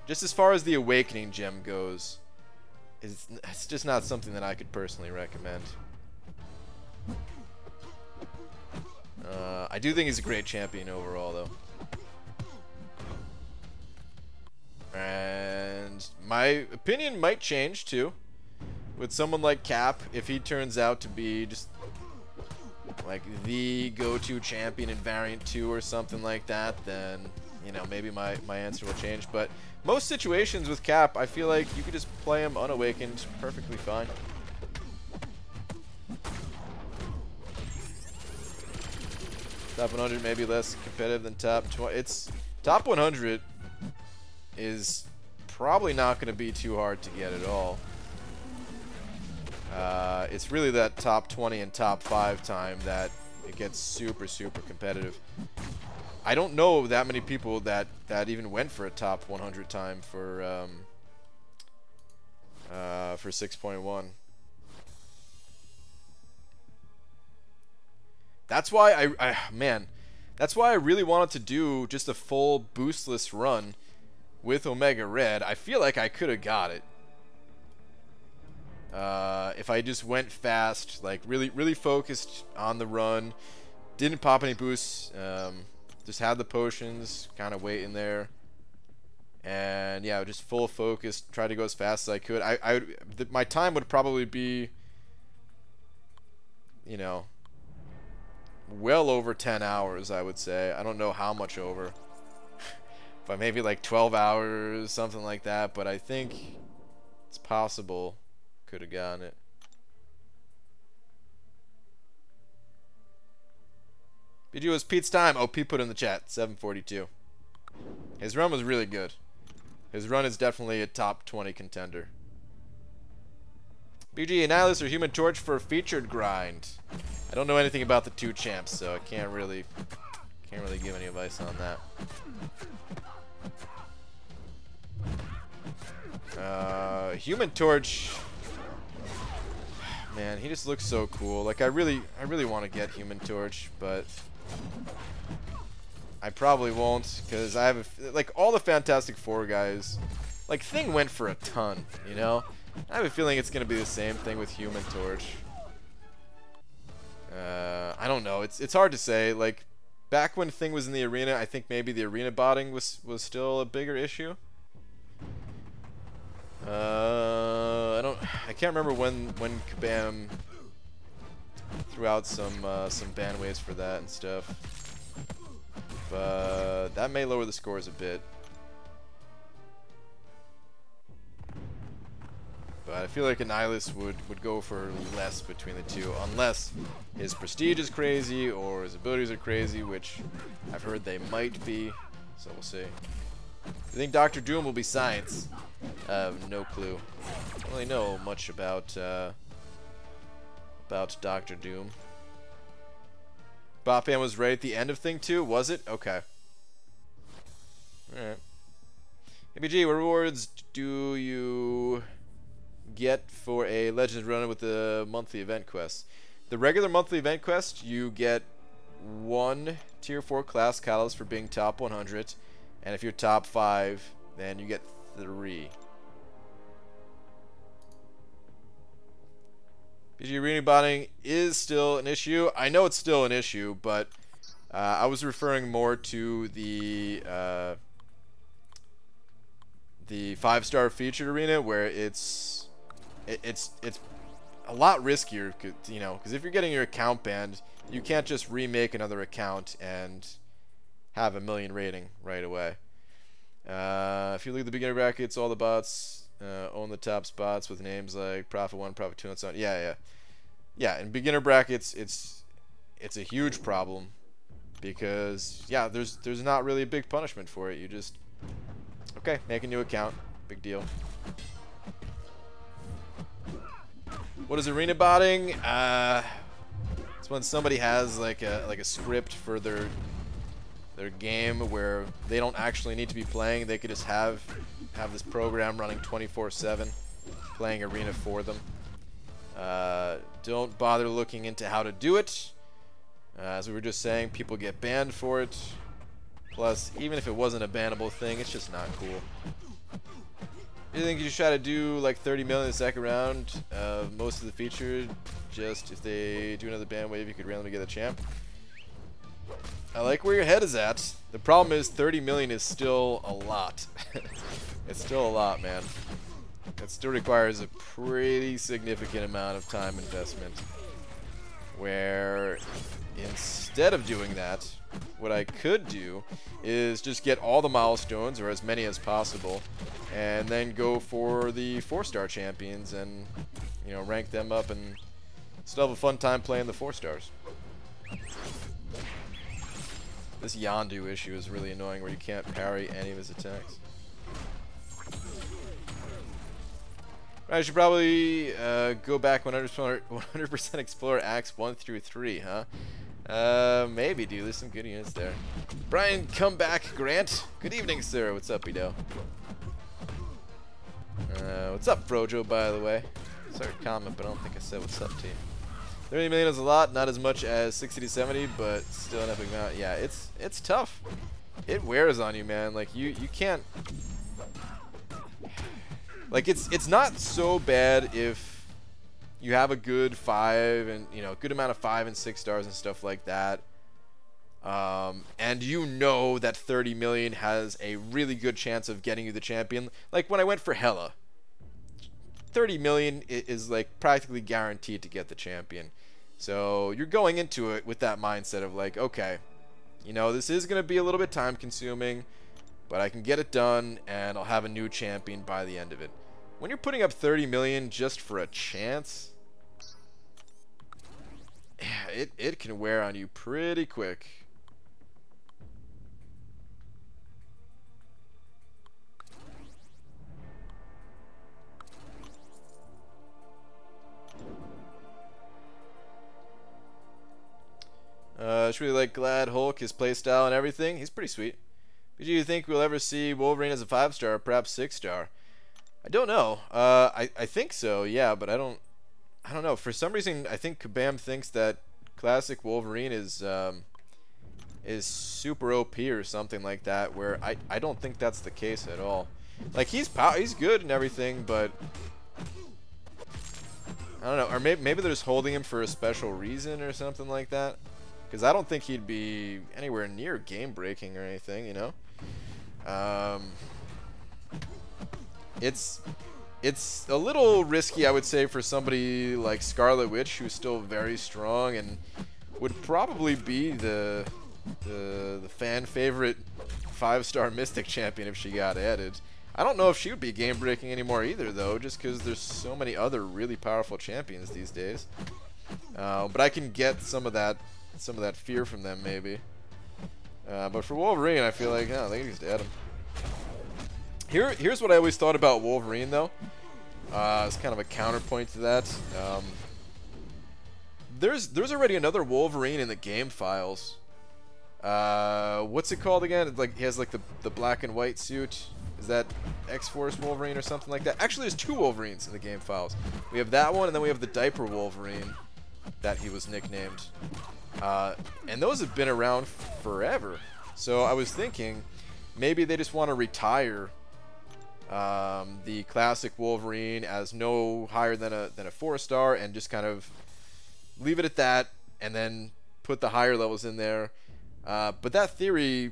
just as far as the Awakening Gem goes, it's just not something that I could personally recommend. I do think he's a great champion overall, though. And my opinion might change, too. With someone like Cap, if he turns out to be just like the go-to champion in Variant 2 or something like that, then, you know, maybe my answer will change. But most situations with Cap, I feel like you could just play him unawakened perfectly fine. Top 100 maybe less competitive than top 20. It's top 100 is probably not going to be too hard to get at all. It's really that top 20 and top 5 time that it gets super, super competitive. I don't know that many people that even went for a top 100 time for 6.1. That's why that's why I really wanted to do just a full boostless run with Omega Red. I feel like I could have got it. If I just went fast, like really focused on the run, didn't pop any boosts, just had the potions, kind of waiting there, and yeah, just full focus, try to go as fast as I could. My time would probably be, you know, well over 10 hours, I would say. I don't know how much over, but maybe like 12 hours, something like that. But I think it's possible. Could have gotten it. BG was Pete's time. Oh, Pete put in the chat. 742. His run was really good. His run is definitely a top 20 contender. BG, Annihilus or Human Torch for a featured grind? I don't know anything about the two champs, so I can't really give any advice on that. Human Torch. Man, he just looks so cool. Like I really want to get Human Torch, but I probably won't, because I have like all the Fantastic Four guys. Like Thing went for a ton, you know. I have a feeling it's gonna be the same thing with Human Torch. I don't know. It's hard to say. Like back when Thing was in the arena, I think maybe the arena botting was still a bigger issue. I can't remember when Kabam threw out some ban waves for that and stuff, but that may lower the scores a bit. But I feel like Annihilus would go for less between the two, unless his prestige is crazy or his abilities are crazy, which I've heard they might be. So we'll see. I think Dr. Doom will be science. I have no clue. I don't really know much about Dr. Doom. Boppan was right at the end of Thing 2, was it? Okay. Alright. ABG, what rewards do you get for a Legends run with the monthly event quest? The regular monthly event quest, you get 1 tier 4 class catalyst for being top 100, and if you're top 5, then you get 3. BG arena botting is still an issue. I know it's still an issue, but I was referring more to the 5-star featured arena, where it's a lot riskier, you know, because if you're getting your account banned, you can't just remake another account and have a million rating right away. If you leave the beginner brackets, all the bots own the top spots with names like Prophet 1, Prophet 2, and so on. Yeah, in beginner brackets, it's a huge problem because, yeah, there's not really a big punishment for it. You just, okay, make a new account, big deal. What is arena botting? It's when somebody has like a script for their game where they don't actually need to be playing. They could just have this program running 24/7, playing arena for them. Don't bother looking into how to do it. As we were just saying, people get banned for it. Plus, even if it wasn't a bannable thing, it's just not cool. Do you think you should try to do like 30 million in the second round of most of the featured? Just if they do another ban wave, you could randomly get a champ. I like where your head is at. The problem is 30 million is still a lot. It's still a lot, man. It still requires a pretty significant amount of time investment. Where instead of doing that, what I could do is just get all the milestones, or as many as possible, and then go for the 4-star champions and, you know, rank them up and still have a fun time playing the 4-stars. This Yondu issue is really annoying, where you can't parry any of his attacks. I should probably go back 100% explore acts 1 through 3, huh? Maybe, dude. There's some good units there. Brian, come back, Grant. Good evening, sir. What's up, Beardo? What's up, Frojo, by the way? Sorry to comment, but I don't think I said what's up to you. 30 million is a lot, not as much as 60 to 70, but still an epic amount. Yeah, it's tough. It wears on you, man. Like you can't. Like it's not so bad if you have a good 5 and, you know, good amount of 5 and 6 stars and stuff like that. And you know that 30 million has a really good chance of getting you the champion. Like when I went for Hela, 30 million is like practically guaranteed to get the champion. So you're going into it with that mindset of like, okay, you know, this is going to be a little bit time consuming, but I can get it done and I'll have a new champion by the end of it. When you're putting up 30 million just for a chance, it can wear on you pretty quick. I just really like Glad Hulk, his playstyle and everything. He's pretty sweet. But do you think we'll ever see Wolverine as a 5-star or perhaps 6-star? I don't know. I think so, yeah, but I don't know. For some reason, I think Kabam thinks that classic Wolverine is super OP or something like that, where I don't think that's the case at all. Like he's good and everything, but I don't know. Or maybe they're just holding him for a special reason or something like that. Because I don't think he'd be anywhere near game breaking or anything, you know. It's a little risky, I would say, for somebody like Scarlet Witch, who's still very strong and would probably be the fan favorite 5-star Mystic champion if she got added. I don't know if she would be game breaking anymore either, though, just because there's so many other really powerful champions these days. But I can get some of that fear from them, maybe. But for Wolverine, I feel like, no, they can just add him. Here's what I always thought about Wolverine, though. It's kind of a counterpoint to that. There's already another Wolverine in the game files. What's it called again? It's like he has like the black and white suit. Is that X-Force Wolverine or something like that? Actually, there's 2 Wolverines in the game files. We have that one, and then we have the Diaper Wolverine that he was nicknamed. And those have been around forever. So I was thinking maybe they just want to retire the classic Wolverine as no higher than a 4-star and just kind of leave it at that and then put the higher levels in there. But that theory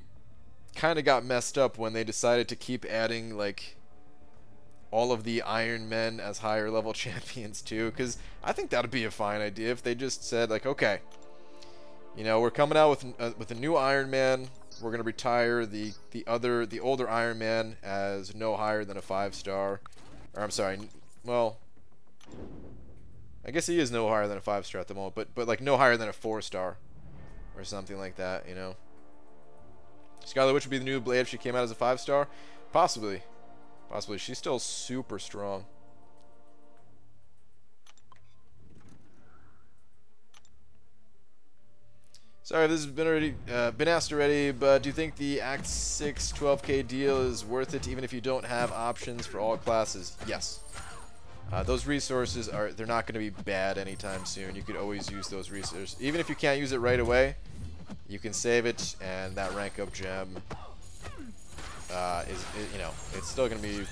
kind of got messed up when they decided to keep adding like all of the Iron Men as higher level champions too, because I think that would be a fine idea if they just said like, okay, you know, we're coming out with a new Iron Man. We're gonna retire the older Iron Man as no higher than a 5-star, or I'm sorry, well, I guess he is no higher than a 5-star at the moment, but like no higher than a 4-star or something like that, you know. Scarlet Witch would be the new Blade if she came out as a 5-star, possibly. Possibly. She's still super strong. Sorry, this has been asked already, but do you think the Act 6 12K deal is worth it even if you don't have options for all classes? Yes. Those resources they're not going to be bad anytime soon. You could always use those resources. Even if you can't use it right away, you can save it, and that rank up gem you know, it's still going to be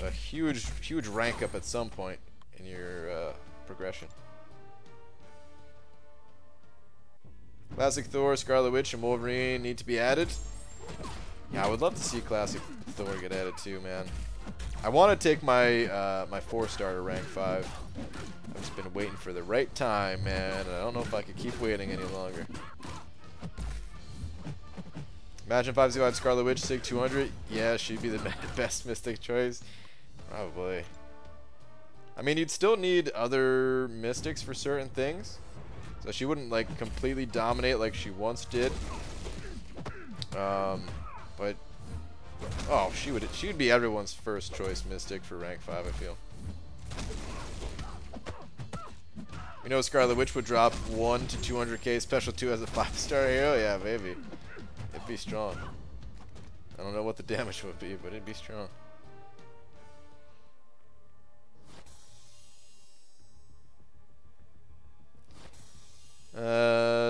a huge rank up at some point in your progression. Classic Thor, Scarlet Witch, and Wolverine need to be added. Yeah, I would love to see Classic Thor get added too, man. I want to take my my 4-star to rank 5. I've just been waiting for the right time, man. I don't know if I could keep waiting any longer. Imagine 505 Scarlet Witch, Sig 200. Yeah, she'd be the best Mystic choice. Probably. I mean, you'd still need other Mystics for certain things. So she wouldn't, like, completely dominate like she once did. But... oh, she'd be everyone's first choice Mystic for rank 5, I feel. We know Scarlet Witch would drop 1 to 200k special 2 as a 5-star hero. Yeah, baby. It'd be strong. I don't know what the damage would be, but it'd be strong.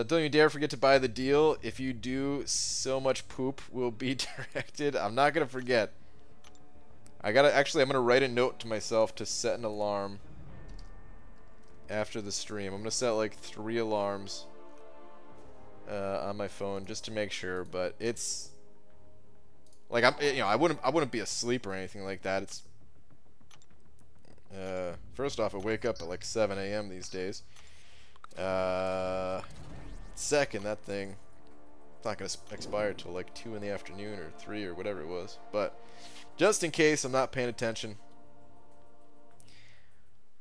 Don't you dare forget to buy the deal. If you do, so much poop will be directed. I'm not gonna forget. I'm gonna write a note to myself to set an alarm after the stream. I'm gonna set like 3 alarms on my phone just to make sure, but it's like I wouldn't be asleep or anything like that. It's first off, I wake up at like 7 a.m. these days. Second, that thing it's not gonna expire till like 2 in the afternoon or 3 or whatever it was, but just in case I'm not paying attention.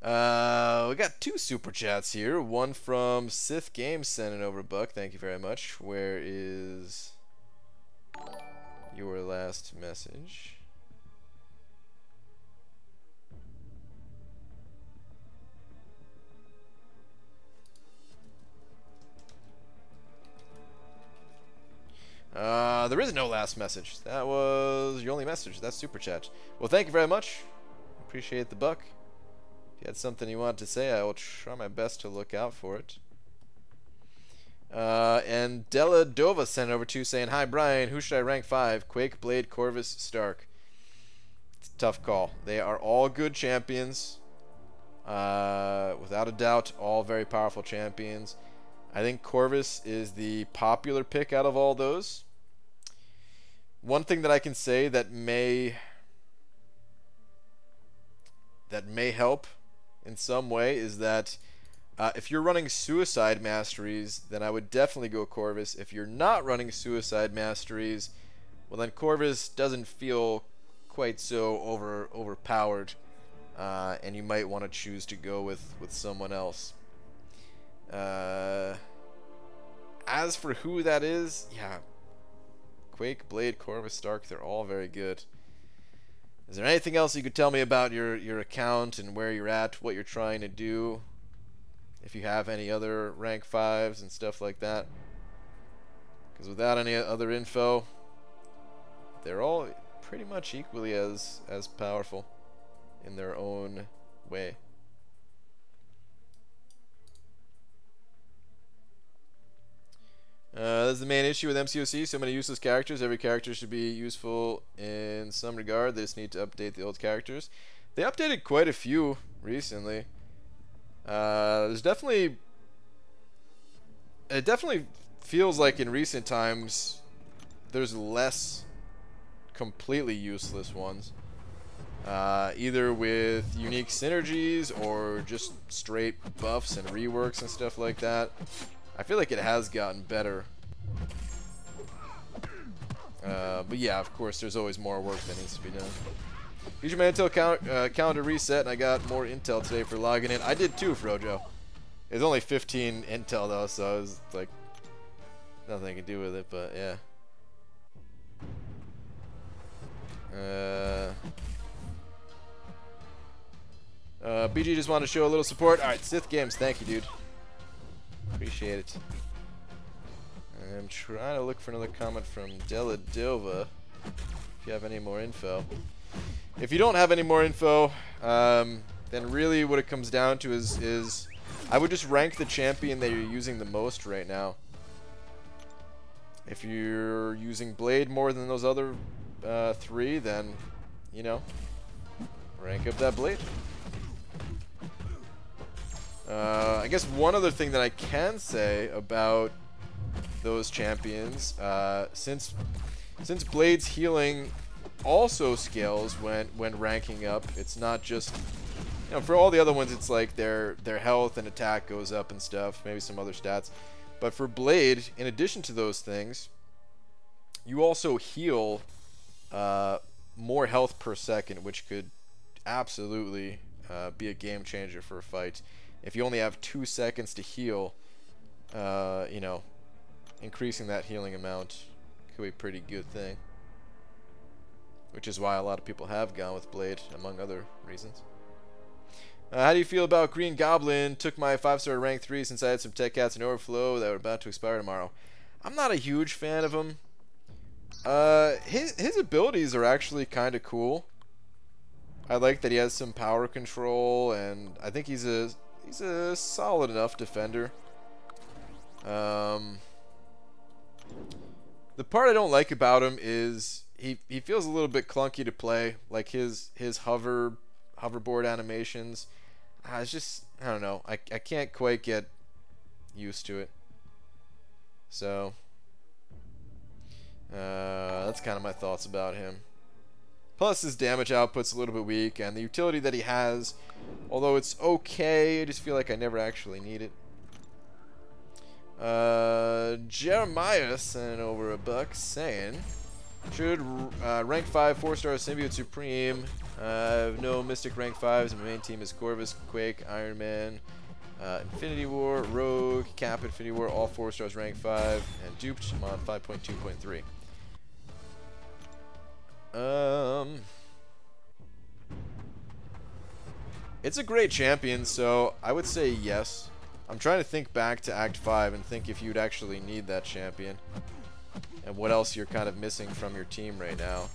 We got 2 super chats here. One from Sith Games sending over a buck. Thank you very much. Where is your last message? There is no last message. That was your only message. That's super chat. Well, thank you very much. Appreciate the buck. If you had something you wanted to say, I will try my best to look out for it. And Della Dova sent over to saying, "Hi Brian, who should I rank 5? Quake, Blade, Corvus, Stark." It's a tough call. They are all good champions. Without a doubt, all very powerful champions. I think Corvus is the popular pick out of all those. One thing that I can say that may help in some way is that if you're running Suicide Masteries, then I would definitely go Corvus. If you're not running Suicide Masteries, well then Corvus doesn't feel quite so overpowered, and you might want to choose to go with someone else. As for who that is, yeah, Quake, Blade, Corvus, Stark, they're all very good. Is there anything else you could tell me about your account and where you're at, what you're trying to do? If you have any other rank 5s and stuff like that. Because without any other info, they're all pretty much equally as powerful in their own way. That's the main issue with MCOC. So many useless characters. Every character should be useful in some regard. They just need to update the old characters. They updated quite a few recently. There's definitely... It definitely feels like in recent times there's less completely useless ones. Either with unique synergies or just straight buffs and reworks and stuff like that. I feel like it has gotten better. But yeah, of course, there's always more work that needs to be done. Future my intel calendar reset, and I got more intel today for logging in. I did too, Frojo. It's only 15 intel though, so it was like nothing I could do with it, but yeah. BG just wanted to show a little support. Alright, Sith Games, thank you, dude. Appreciate it. I'm trying to look for another comment from Deladova. If you have any more info. If you don't have any more info, then really what it comes down to is I would just rank the champion that you're using the most right now. If you're using Blade more than those other 3, then, you know, rank up that Blade. I guess one other thing that I can say about those champions, since Blade's healing also scales when ranking up, it's not just, you know, for all the other ones it's like their health and attack goes up and stuff, maybe some other stats, but for Blade, in addition to those things, you also heal more health per second, which could absolutely be a game changer for a fight. If you only have 2 seconds to heal, you know, increasing that healing amount could be a pretty good thing. Which is why a lot of people have gone with Blade, among other reasons. How do you feel about Green Goblin? Took my 5-star rank 3 since I had some tech cats in overflow that were about to expire tomorrow. I'm not a huge fan of him. His abilities are actually kind of cool. I like that he has some power control, and I think he's a solid enough defender. The part I don't like about him is he feels a little bit clunky to play. Like his hoverboard animations. It's just, I don't know. I can't quite get used to it. So that's kind of my thoughts about him. Plus his damage output's a little bit weak, and the utility that he has, although it's okay, I just feel like I never actually need it. Jeremiah sent over $1 saying, should rank 5 4-star symbiote supreme. I have no mystic rank 5s. My main team is Corvus, Quake, Iron Man, Infinity War, Rogue, Cap, Infinity War, all 4 stars rank 5, and duped. I'm on 5.2.3. It's a great champion, so I would say yes. I'm trying to think back to Act 5 and think if you'd actually need that champion. And what else you're kind of missing from your team right now.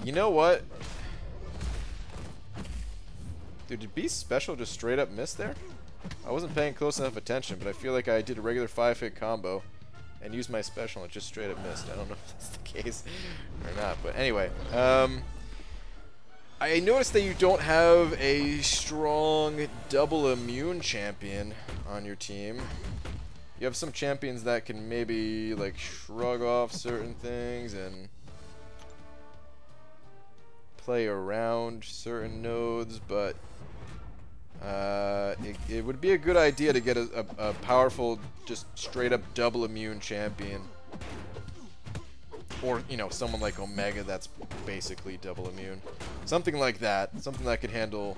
You know what? Dude, did Beast Special just straight up miss there? I wasn't paying close enough attention, but I feel like I did a regular 5-hit combo and used my special and it just straight up missed. I don't know if that's the case or not, but anyway. I noticed that you don't have a strong double immune champion on your team. You have some champions that can maybe like shrug off certain things and play around certain nodes, but it would be a good idea to get a powerful, just straight up double immune champion. Or, you know, someone like Omega that's basically double immune. Something like that. Something that could handle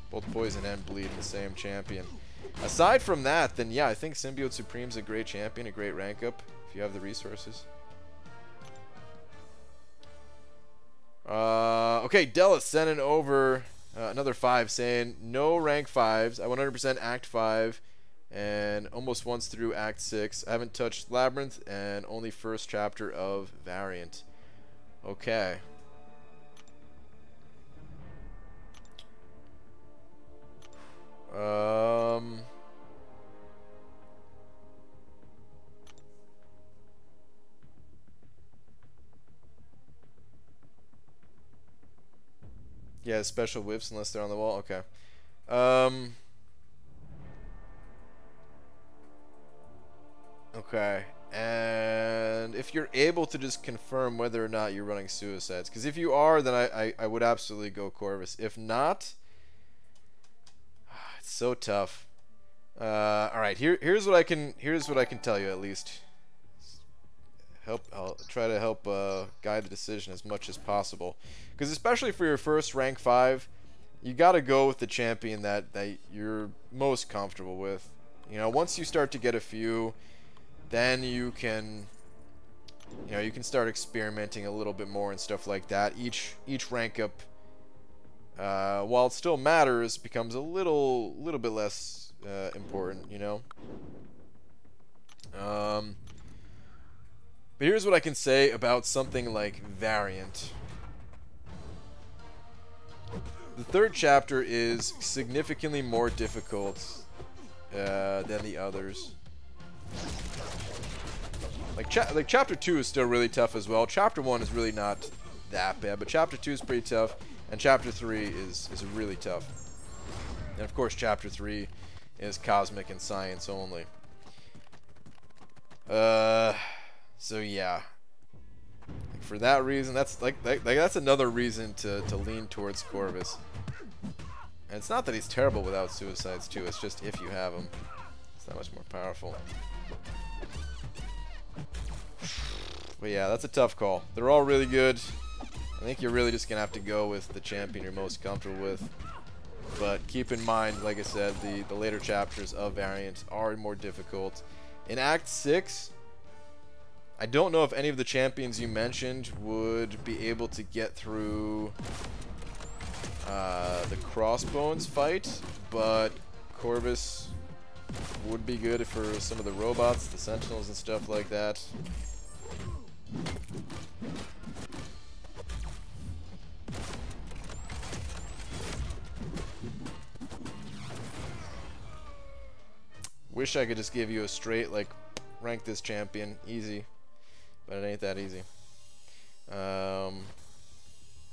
both poison and bleed in the same champion. Aside from that, then yeah, I think Symbiote Supreme's a great champion, a great rank up, if you have the resources. Okay, Della sending over another 5 saying, no rank 5s. I 100% Act 5. and almost once through Act 6. I haven't touched Labyrinth and only first chapter of Variant. Okay. Yeah, special whiffs unless they're on the wall. Okay. Okay. And if you're able to just confirm whether or not you're running suicides, because if you are, then I would absolutely go Corvus. If not, it's so tough. All right. Here's what I can tell you at least. I'll try to help guide the decision as much as possible. Because especially for your first rank 5, you got to go with the champion that you're most comfortable with. You know, once you start to get a few, then you can start experimenting a little bit more and stuff like that. Each rank up, while it still matters, becomes a little bit less important, you know. But here's what I can say about something like Variant. The third chapter is significantly more difficult than the others. Like chapter 2 is still really tough as well. Chapter 1 is really not that bad, but chapter 2 is pretty tough, and chapter 3 is really tough. And of course, chapter 3 is cosmic and science only. So yeah. For that reason, that's that's another reason to lean towards Corvus. And it's not that he's terrible without suicides too, it's just if you have him, it's that much more powerful. But yeah, that's a tough call. They're all really good. I think you're really just gonna have to go with the champion you're most comfortable with. But keep in mind, like I said, the later chapters of Variant are more difficult. In Act 6, I don't know if any of the champions you mentioned would be able to get through the Crossbones fight, but Corvus would be good for some of the robots, the Sentinels and stuff like that. Wish I could just give you a straight, like, rank this champion, easy. But it ain't that easy.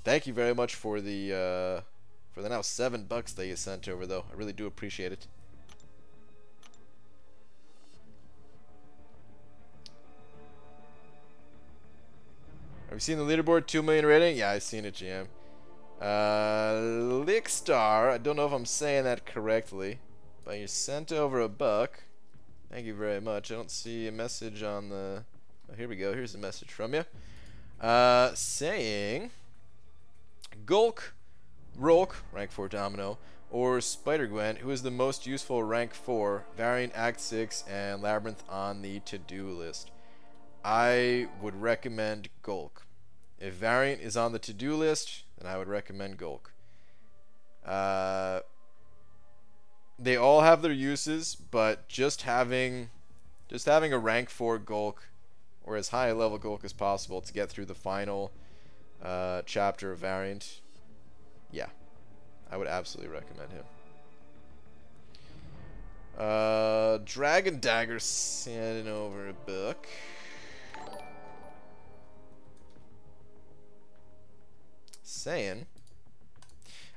Thank you very much for the now $7 that you sent over, though. I really do appreciate it. Have you seen the leaderboard? 2 million rating? Yeah, I've seen it, GM. Lickstar, I don't know if I'm saying that correctly, but you sent over $1. Thank you very much. I don't see a message on the... Oh, here we go. Here's a message from you. Saying... Gulk, Rolk, rank 4 Domino, or Spider-Gwen, who is the most useful rank 4, Variant Act 6, and Labyrinth on the to-do list. I would recommend Gulk. If Variant is on the to-do list, then I would recommend Gulk. They all have their uses, but just having a rank 4 Gulk, or as high a level Gulk as possible to get through the final chapter of Variant, yeah, I would absolutely recommend him. Dragon Dagger sending over $1. Saying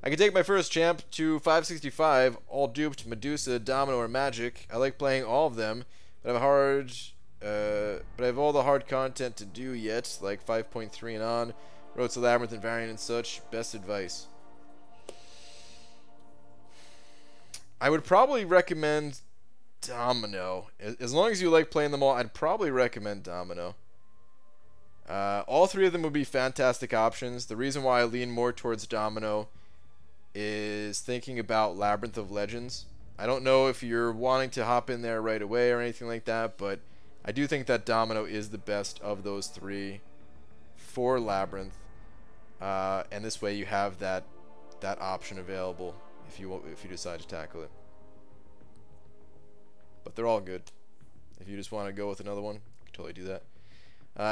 I could take my first champ to 565, all duped Medusa, Domino, or Magic. I like playing all of them, but I have all the hard content to do yet, like 5.3 and on, Road to Labyrinth and Variant and such. Best advice. I would probably recommend Domino. As long as you like playing them all, I'd probably recommend Domino. All three of them would be fantastic options. The reason why I lean more towards Domino is thinking about Labyrinth of Legends. I don't know if you're wanting to hop in there right away or anything like that, but I do think that Domino is the best of those three for Labyrinth. And this way you have that option available if you decide to tackle it. but they're all good. If you just want to go with another one, you can totally do that.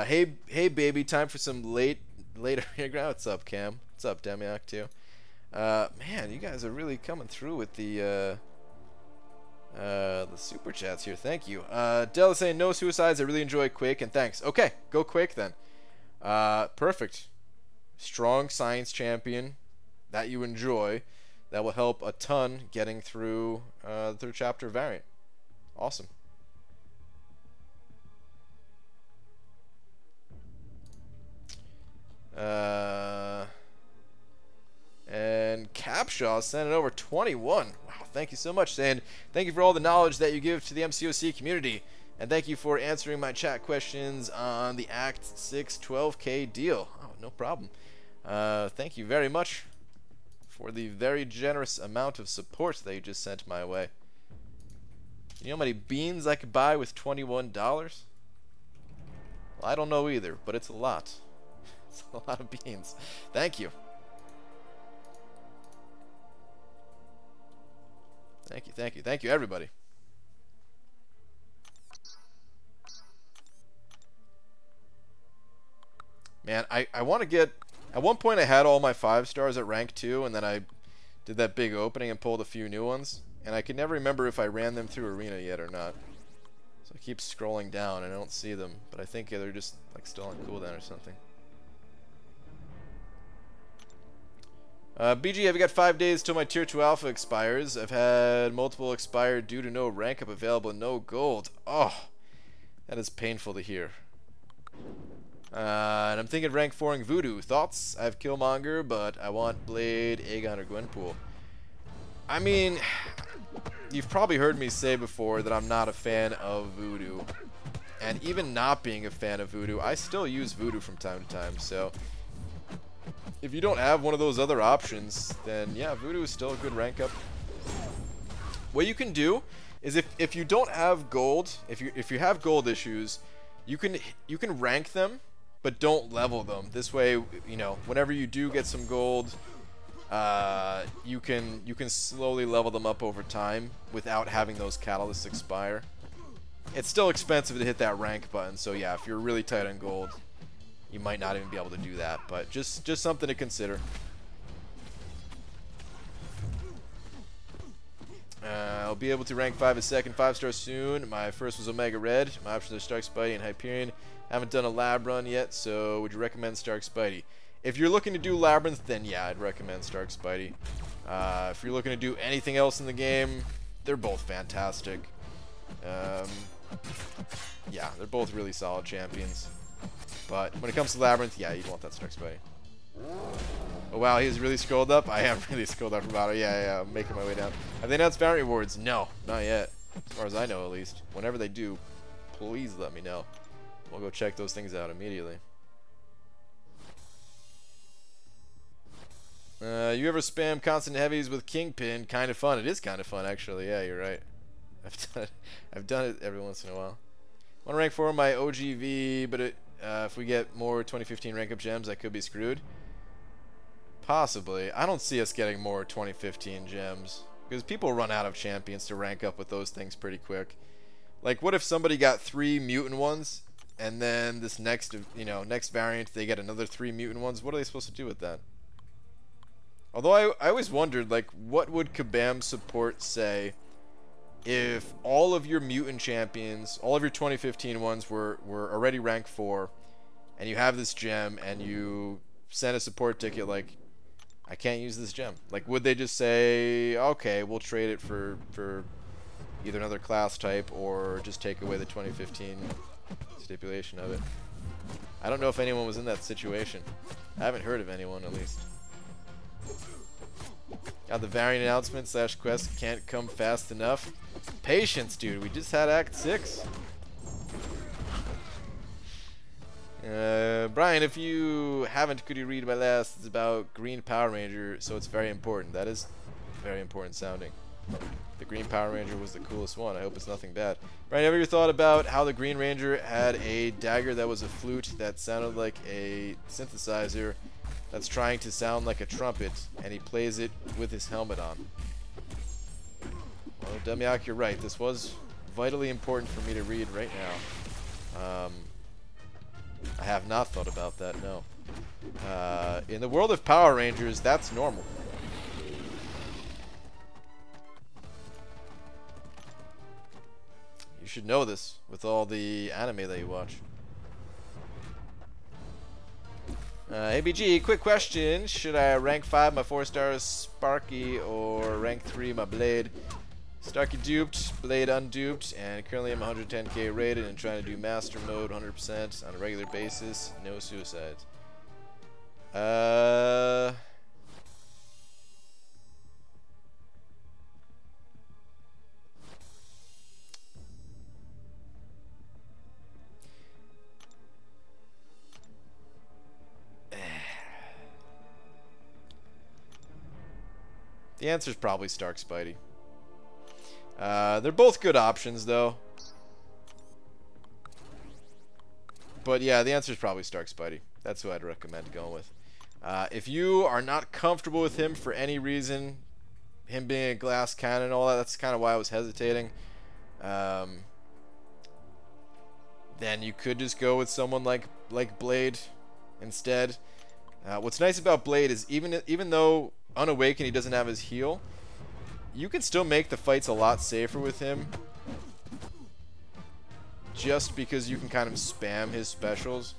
Hey, baby, time for some later ground. What's up, Cam? What's up, Demiak, too? Man, you guys are really coming through with the super chats here. Thank you. Dell is saying no suicides. I really enjoy Quake, and thanks. Okay, go Quake then. Perfect. Strong science champion that you enjoy. That will help a ton getting through the third chapter variant. Awesome. And Capshaw sending over 21. Wow, thank you so much, saying thank you for all the knowledge that you give to the MCOC community, and thank you for answering my chat questions on the Act 6 12K deal. Oh, no problem. Thank you very much for the very generous amount of support that you just sent my way. You know how many beans I could buy with $21? Well, I don't know either, but it's a lot. It's a lot of beans. Thank you. Thank you, thank you, thank you, everybody. Man, I want to get... At one point I had all my 5 stars at rank 2, and then I did that big opening and pulled a few new ones. And I can never remember if I ran them through Arena yet or not. So I keep scrolling down and I don't see them. But I think they're just like still on cooldown or something. BG, I've got 5 days till my Tier 2 Alpha expires. I've had multiple expire due to no rank up available and no gold. Oh, that is painful to hear. And I'm thinking rank 4ing Voodoo. Thoughts? I have Killmonger, but I want Blade, Aegon, or Gwenpool. I mean, you've probably heard me say before that I'm not a fan of Voodoo. And even not being a fan of Voodoo, I still use Voodoo from time to time, so... If you don't have one of those other options, then yeah, Voodoo is still a good rank up. What you can do is if you don't have gold, if you have gold issues, you can rank them, but don't level them. This way, you know, whenever you do get some gold, you can slowly level them up over time without having those catalysts expire. It's still expensive to hit that rank button, so yeah, if you're really tight on gold, you might not even be able to do that, but just something to consider. I'll be able to rank 5 a second 5-star soon. My first was Omega Red. My options are Stark Spidey and Hyperion. Haven't done a lab run yet, so would you recommend Stark Spidey? If you're looking to do Labyrinth, then yeah, I'd recommend Stark Spidey. If you're looking to do anything else in the game, they're both fantastic. Yeah, they're both really solid champions. But when it comes to Labyrinth, yeah, you'd want that Stark Spidey. Oh wow, he's really scrolled up? I am really scrolled up from Auto. Yeah, I'm making my way down. Have they announced variant rewards? No, not yet. As far as I know, at least. Whenever they do, please let me know. We'll go check those things out immediately. You ever spam constant heavies with Kingpin? Kind of fun. It is kind of fun, actually. Yeah, you're right. I've done it every once in a while. I want to rank 4 my OGV, but if we get more 2015 rank up gems, I could be screwed. Possibly. I don't see us getting more 2015 gems because people run out of champions to rank up with those things pretty quick. Like, what if somebody got 3 mutant ones, and then this next variant they get another 3 mutant ones? What are they supposed to do with that? Although I always wondered, like, what would Kabam support say if all of your mutant champions, all of your 2015 ones were already rank 4, and you have this gem, and you send a support ticket like, I can't use this gem. Like, would they just say, okay, we'll trade it for either another class type or just take away the 2015 stipulation of it? I don't know if anyone was in that situation. I haven't heard of anyone, at least. Got the variant announcement / quest can't come fast enough. Patience, dude. We just had Act 6. Brian, if you haven't, could you read my last? It's about Green Power Ranger, so it's very important. That is very important sounding. The Green Power Ranger was the coolest one. I hope it's nothing bad. Brian, have you ever thought about how the Green Ranger had a dagger that was a flute that sounded like a synthesizer that's trying to sound like a trumpet, and he plays it with his helmet on? Well, Demiak, you're right. This was vitally important for me to read right now. I have not thought about that, no. In the world of Power Rangers, that's normal. You should know this with all the anime that you watch. ABG, quick question. Should I rank 5 my 4 stars Sparky or rank 3 my Blade? Starkey duped, Blade unduped, and currently I'm 110k rated and trying to do Master Mode 100% on a regular basis. No suicides. The answer is probably Stark Spidey. They're both good options, though. But yeah, the answer is probably Stark Spidey. That's who I'd recommend going with. If you are not comfortable with him for any reason, him being a glass cannon and all that, that's kind of why I was hesitating. Then you could just go with someone like Blade instead. What's nice about Blade is even though unawakened he doesn't have his heal, you can still make the fights a lot safer with him, just because you can kind of spam his specials.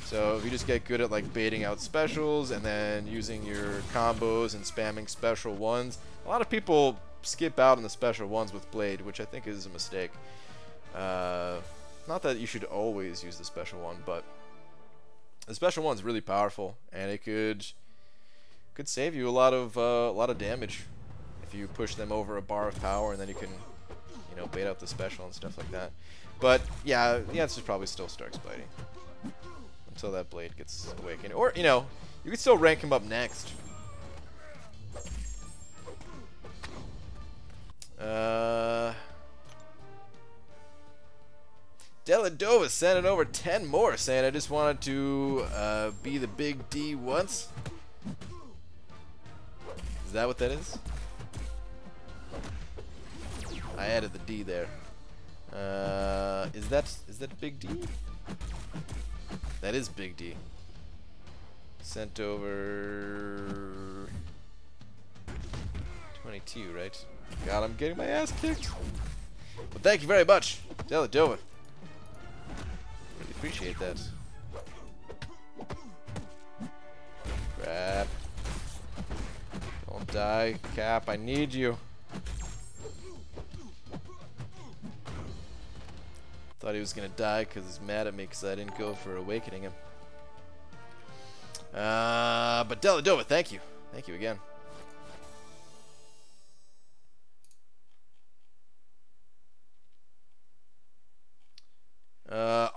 So if you just get good at like baiting out specials and then using your combos and spamming special ones, a lot of people skip out on the special ones with Blade, which I think is a mistake. Not that you should always use the special one, but the special one's really powerful, and it could save you a lot of damage if you push them over a bar of power, and then you can, you know, bait out the special and stuff like that. But yeah, the answer is probably still Stark Spidey until that Blade gets awakened, or you know, you could still rank him up next. Deladova sending over 10 more, saying I just wanted to be the big D once. Is that what that is? I added the D there. Is that big D? That is big D. Sent over 22, right? God, I'm getting my ass kicked. Well, thank you very much, Deladova. Really appreciate that. Crap. Don't die, Cap. I need you. Thought he was gonna die because he's mad at me because I didn't go for awakening him. But Deladova, thank you. Thank you again.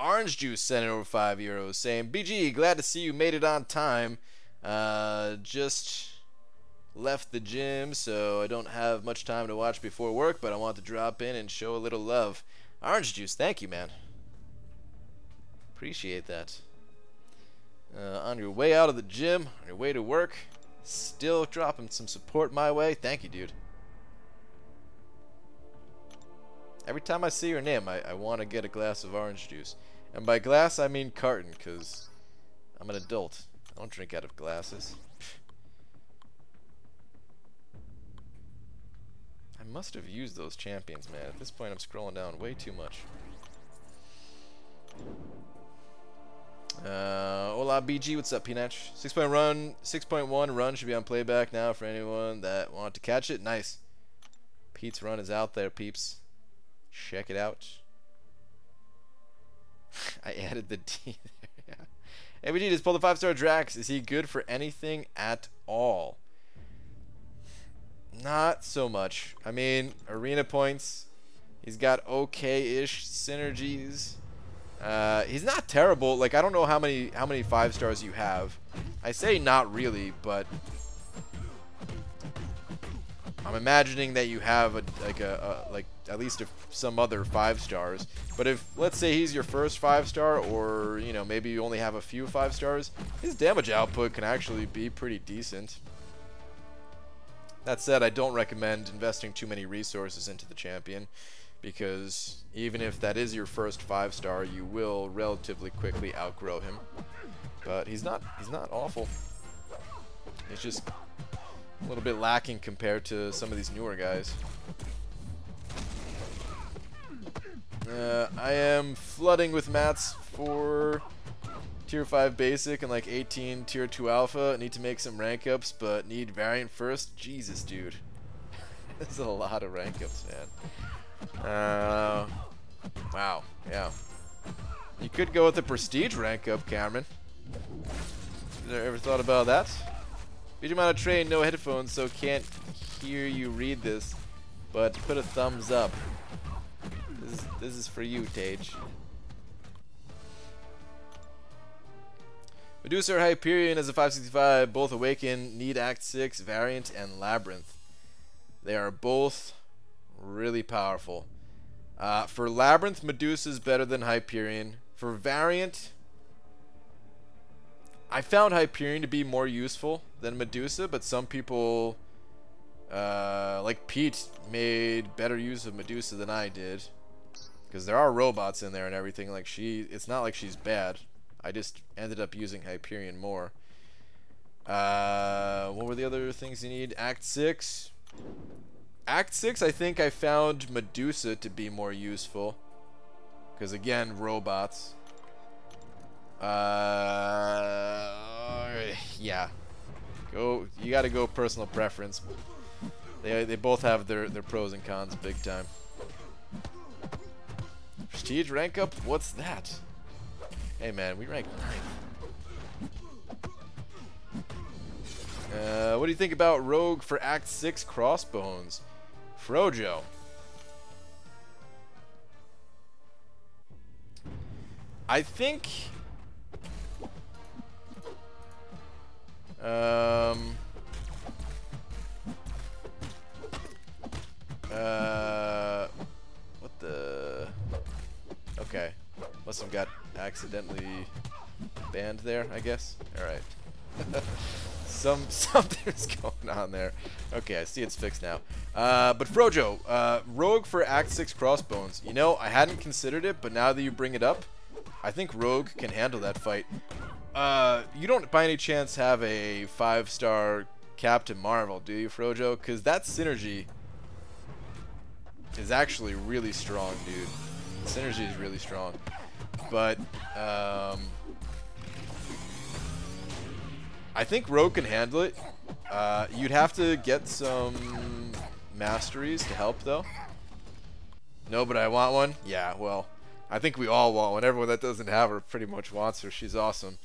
Orange Juice sent in over €5, saying, BG, glad to see you made it on time. Just left the gym, so I don't have much time to watch before work, but I want to drop in and show a little love. Orange Juice, thank you, man. Appreciate that. On your way out of the gym, on your way to work, still dropping some support my way. Thank you, dude. Every time I see your name, I want to get a glass of orange juice. And by glass, I mean carton, because I'm an adult. I don't drink out of glasses. I must have used those champions, man. At this point, I'm scrolling down way too much. Hola, BG. What's up, Peanach? 6.1 run should be on playback now for anyone that want to catch it. Nice. Pete's run is out there, peeps. Check it out. I added the D there. Yeah. ABG, just pull the 5-star Drax. Is he good for anything at all? Not so much. I mean, arena points. He's got okay-ish synergies. He's not terrible. Like, I don't know how many 5-stars you have. I say not really, but I'm imagining that you have like at least some other 5-stars. But if, let's say, he's your first 5-star, or you know, maybe you only have a few 5-stars, his damage output can actually be pretty decent. That said, I don't recommend investing too many resources into the champion, because even if that is your first 5-star, you will relatively quickly outgrow him. But he's not awful. He's just a little bit lacking compared to some of these newer guys. I am flooding with mats for Tier 5 Basic and like 18 Tier 2 Alpha. I need to make some rank ups, but need Variant first. Jesus, dude. There's a lot of rank ups, man. Wow, yeah. You could go with the Prestige rank up, Cameron. Have you ever thought about that? Beat him on a train, no headphones, so can't hear you read this. But put a thumbs up. This is for you, Tage. Medusa or Hyperion as a 565, both awaken, need Act 6, Variant, and Labyrinth. They are both really powerful. For Labyrinth, Medusa is better than Hyperion. For Variant, I found Hyperion to be more useful than Medusa, but some people, like Pete, made better use of Medusa than I did. Because there are robots in there and everything. Like it's not like she's bad. I just ended up using Hyperion more. What were the other things you need? Act 6. Act 6, I think I found Medusa to be more useful. Because again, robots. Yeah. You gotta go personal preference. They both have their pros and cons big time. Prestige rank up? What's that? Hey man, we ranked 9th. What do you think about Rogue for Act 6 Crossbones? Frojo. I think what the... Okay. Must have got accidentally banned there, I guess. Alright. Something's going on there. Okay, I see it's fixed now. But Frojo, Rogue for Act 6 Crossbones. You know, I hadn't considered it, but now that you bring it up, I think Rogue can handle that fight. You don't by any chance have a 5-star Captain Marvel, do you, Frojo? Because that synergy is actually really strong, dude. The synergy is really strong. But, I think Rogue can handle it. You'd have to get some masteries to help, though. No, but I want one? Yeah, well, I think we all want one. Everyone that doesn't have her pretty much wants her. She's awesome.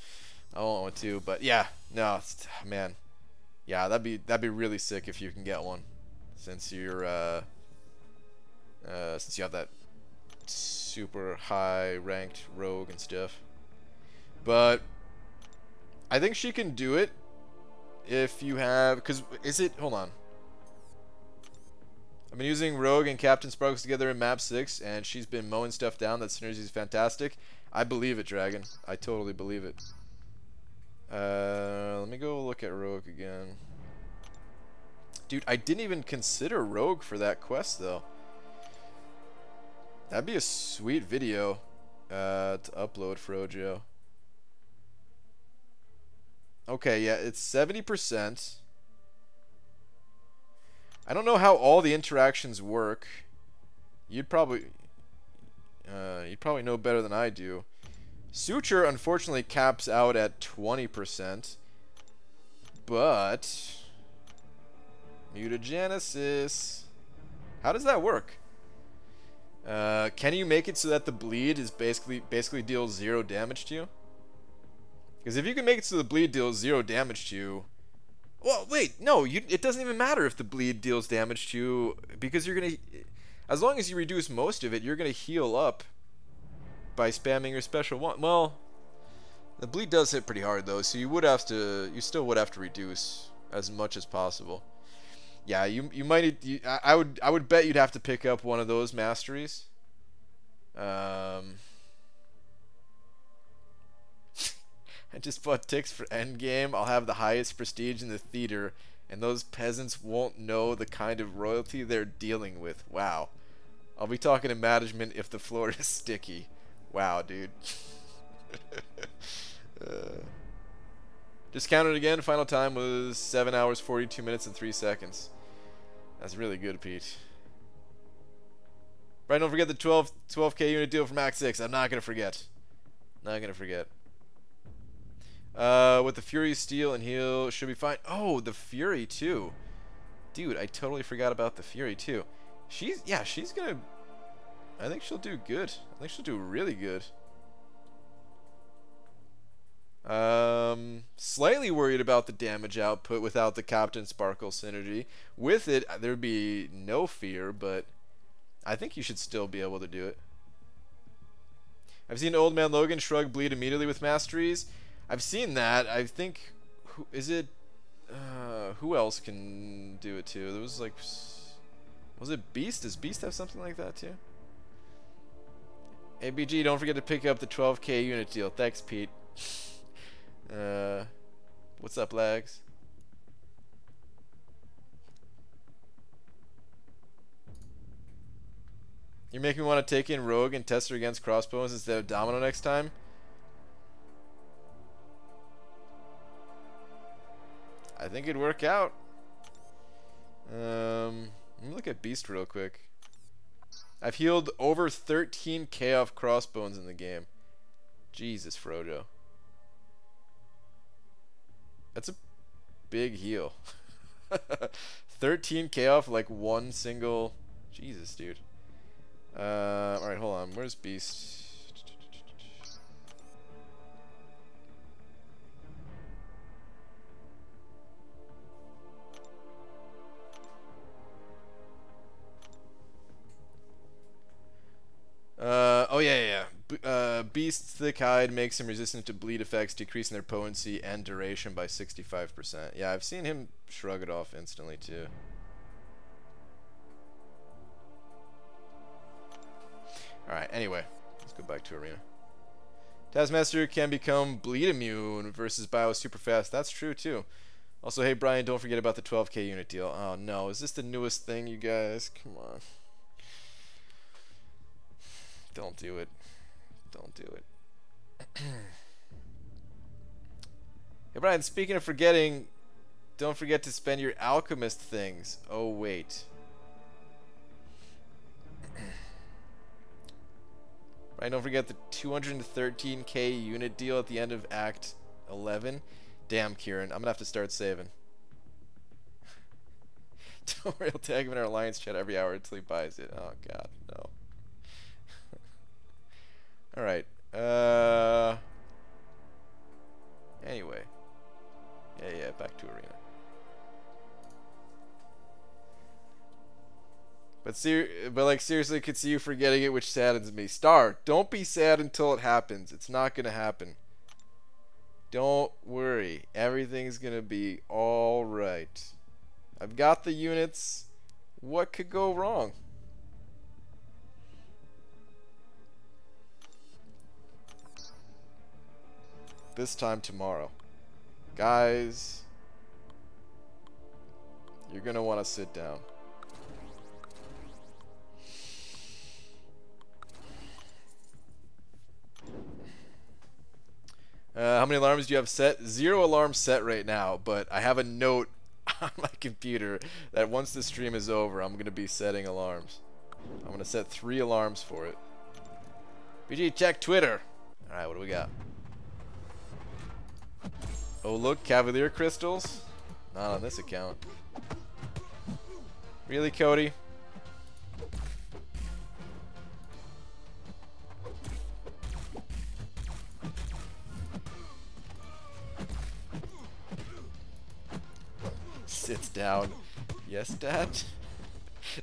I want one too, but yeah, no, man. Yeah, that'd be really sick if you can get one. Since you're, since you have that super high ranked Rogue and stuff. But I think she can do it if you have, hold on. I've been using Rogue and Captain Sparkles together in map 6 and she's been mowing stuff down. That synergy is fantastic. I believe it, Dragon. I totally believe it. Let me go look at Rogue again. Dude, I didn't even consider Rogue for that quest though. That'd be a sweet video to upload, Frojo. Okay, yeah, it's 70%. I don't know how all the interactions work. You'd probably know better than I do. Suture unfortunately caps out at 20%, but mutagenesis. How does that work? Can you make it so that the bleed is basically deals 0 damage to you? Because if you can make it so the bleed deals 0 damage to you, well, wait, no, it doesn't even matter if the bleed deals damage to you, because you're gonna, as long as you reduce most of it, you're gonna heal up by spamming your special one. Well, the bleed does hit pretty hard though, so you still would have to reduce as much as possible. Yeah, you might need, I would bet you'd have to pick up one of those masteries. I just bought ticks for Endgame. I'll have the highest prestige in the theater, and those peasants won't know the kind of royalty they're dealing with. Wow. I'll be talking to management if the floor is sticky. Wow, dude. Just counted again. Final time was 7 hours, 42 minutes, and 3 seconds. That's really good, Pete. Brian, don't forget the 12K unit deal from Act 6. I'm not going to forget. Not going to forget. With the Fury Steel and heal should be fine. Oh, the Fury too. Dude, I totally forgot about the Fury too. She's gonna, I think she'll do good. I think she'll do really good. Slightly worried about the damage output without the Captain Sparkle synergy. With it, there'd be no fear, but I think you should still be able to do it. I've seen Old Man Logan shrug bleed immediately with masteries. I've seen that. I think, who else can do it too? There was like, was it Beast? Does Beast have something like that too? ABG, don't forget to pick up the 12K unit deal. Thanks, Pete. What's up, lags? You're making me want to take in Rogue and test her against crossbows instead of Domino next time? I think it'd work out. Let me look at Beast real quick. I've healed over 13k off crossbones in the game. Jesus, Frojo. That's a big heal. 13k off like one single. Jesus, dude. Alright, hold on. Where's Beast? Oh yeah. Beast's thick hide makes him resistant to bleed effects, decreasing their potency and duration by 65%. Yeah, I've seen him shrug it off instantly too. Alright, anyway, let's go back to Arena. Taskmaster can become bleed immune versus bio super fast. That's true too. Also, hey Brian, don't forget about the 12K unit deal. Oh no, is this the newest thing, you guys? Come on. Don't do it. Don't do it. Hey Brian, speaking of forgetting, don't forget to spend your alchemist things. Oh wait. Brian, don't forget the 213k unit deal at the end of Act 11. Damn, Kieran, I'm gonna have to start saving. Don't worry, I'll tag him in our alliance chat every hour until he buys it. Oh god, no. Alright, anyway. Yeah, back to Arena. But like seriously, could see you forgetting it, which saddens me. Star, don't be sad until it happens. It's not gonna happen. Don't worry. Everything's gonna be alright. I've got the units. What could go wrong? This time tomorrow. Guys, you're gonna want to sit down. How many alarms do you have set? 0 alarms set right now, but I have a note on my computer that once the stream is over, I'm gonna be setting alarms. I'm gonna set 3 alarms for it. BG, check Twitter. Alright, what do we got? Oh look, Cavalier crystals? Not on this account. Really, Cody? Sits down. Yes, Dad?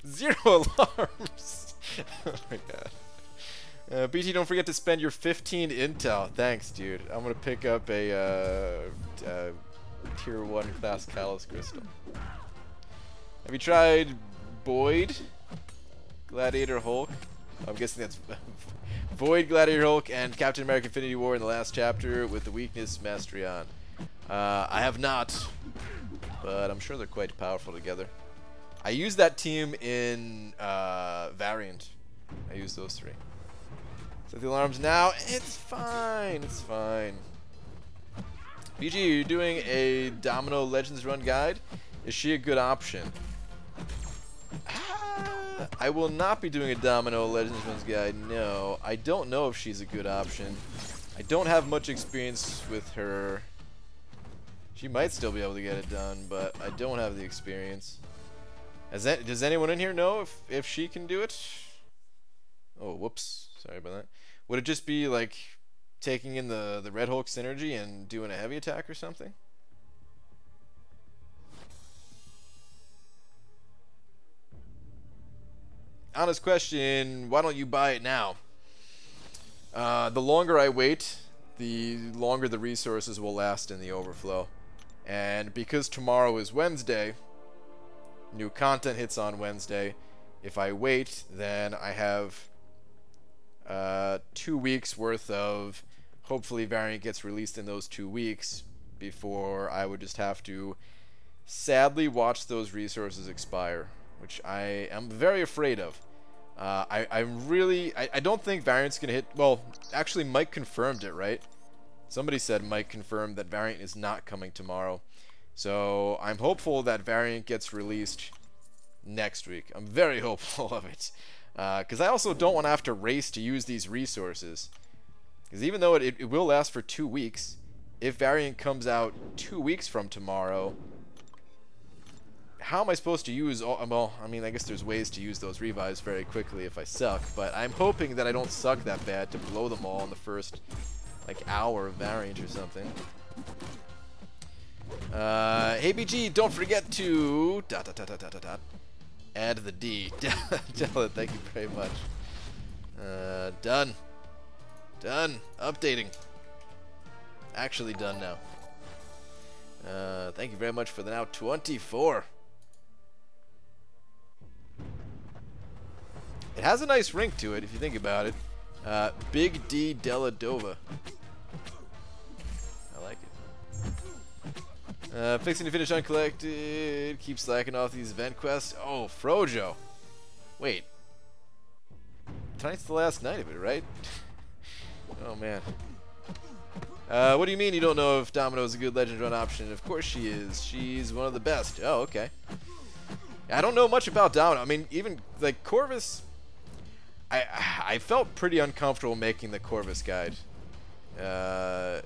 0 alarms! Oh my god. BT, don't forget to spend your 15 intel. Thanks, dude. I'm gonna pick up a tier 1 class Callus crystal. Have you tried Boyd? Gladiator Hulk? I'm guessing that's Void, Gladiator Hulk, and Captain America Infinity War in the last chapter with the weakness Mastery on. I have not, but I'm sure they're quite powerful together. I used that team in Variant I used those 3. Set the alarms now. It's fine. It's fine. BG, you're doing a Domino Legends run guide. Is she a good option? I will not be doing a Domino Legends runs guide. No, I don't know if she's a good option. I don't have much experience with her. She might still be able to get it done, but I don't have the experience. Does anyone in here know if she can do it? Oh, whoops. Sorry about that. Would it just be like taking in the Red Hulk synergy and doing a heavy attack or something? Honest question, why don't you buy it now? The longer I wait, the longer the resources will last in the overflow. And because tomorrow is Wednesday, new content hits on Wednesday. If I wait, then I have 2 weeks worth of, hopefully Variant gets released in those 2 weeks before I would just have to sadly watch those resources expire, which I am very afraid of. I don't think Variant's gonna hit. Well, actually Mike confirmed it, right? Somebody said Mike confirmed that Variant is not coming tomorrow. So I'm hopeful that Variant gets released next week. I'm very hopeful of it. Because I also don't want to have to race to use these resources. Because even though it will last for 2 weeks, if Variant comes out 2 weeks from tomorrow, how am I supposed to use all, well, I mean, I guess there's ways to use those revives very quickly if I suck, but I'm hoping that I don't suck that bad to blow them all in the first, like, hour of Variant or something. Hey BG, don't forget to add the D. Tell it, thank you very much. Done. Done. Updating. Actually done now. Thank you very much for the now 24. It has a nice ring to it if you think about it. Big D Deladova. I like it. Fixing to finish uncollected. Keep slacking off these event quests. Oh, Frojo. Wait. Tonight's the last night of it, right? Oh, man. What do you mean you don't know if Domino is a good Legend Run option? Of course she is. She's one of the best. Oh, okay. I don't know much about Domino. I mean, even, like, Corvus... I felt pretty uncomfortable making the Corvus guide. I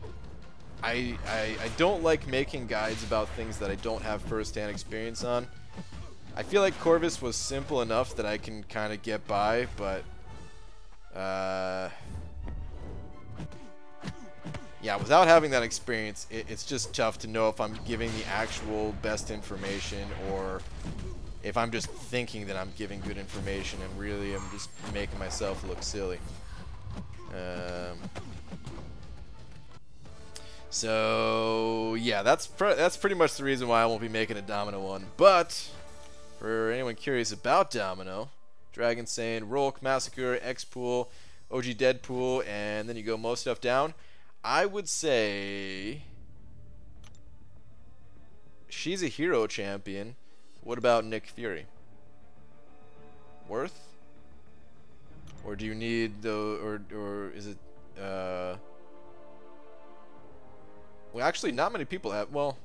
don't like making guides about things that I don't have first-hand experience on. I feel like Corvus was simple enough that I can kind of get by, but... yeah, without having that experience, it's just tough to know if I'm giving the actual best information or if I'm just thinking that I'm giving good information and really I'm just making myself look silly. So yeah, that's pretty much the reason why I won't be making a Domino one. But for anyone curious about Domino, Dragon Sane, Rolk, Massacre, X-Pool, OG Deadpool, and then you go most stuff down. I would say she's a hero champion. What about Nick Fury? Worth? Or do you need the or is it well, actually not many people have, well,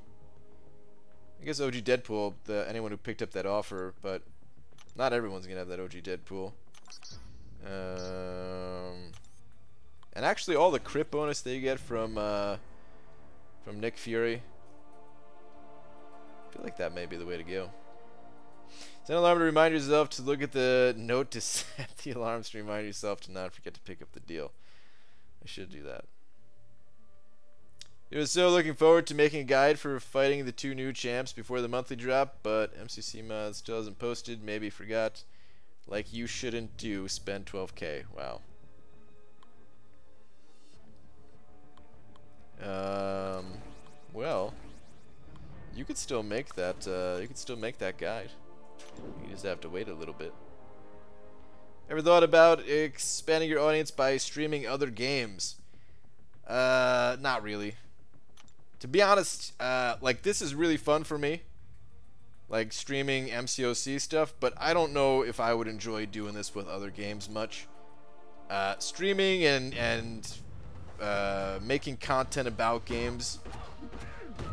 I guess OG Deadpool, anyone who picked up that offer, but not everyone's gonna have that OG Deadpool. And actually all the crit bonus that you get from Nick Fury, I feel like that may be the way to go. Set an alarm to remind yourself to look at the note to set the alarms to remind yourself to not forget to pick up the deal. I should do that. It was so looking forward to making a guide for fighting the 2 new champs before the monthly drop, but MCC Mod still hasn't posted, maybe forgot. Like you shouldn't do, spend 12k. Wow. Well, you could still make that. You could still make that guide. You just have to wait a little bit. Ever thought about expanding your audience by streaming other games? Not really. To be honest, like this is really fun for me. like streaming MCOC stuff, but I don't know if I would enjoy doing this with other games much. Streaming and making content about games,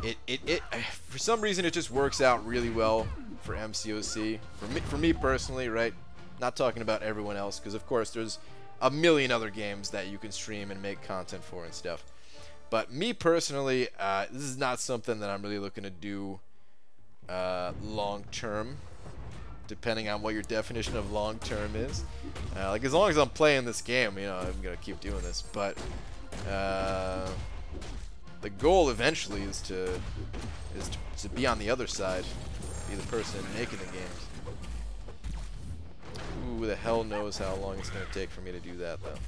it for some reason it just works out really well for MCOC. For me personally, right? Not talking about everyone else, because of course there's a million other games that you can stream and make content for and stuff. But me personally, this is not something that I'm really looking to do long term, depending on what your definition of long term is. Like, as long as I'm playing this game, you know, I'm gonna keep doing this. But the goal eventually is to be on the other side, be the person making the games. Who the hell knows how long it's gonna take for me to do that, though.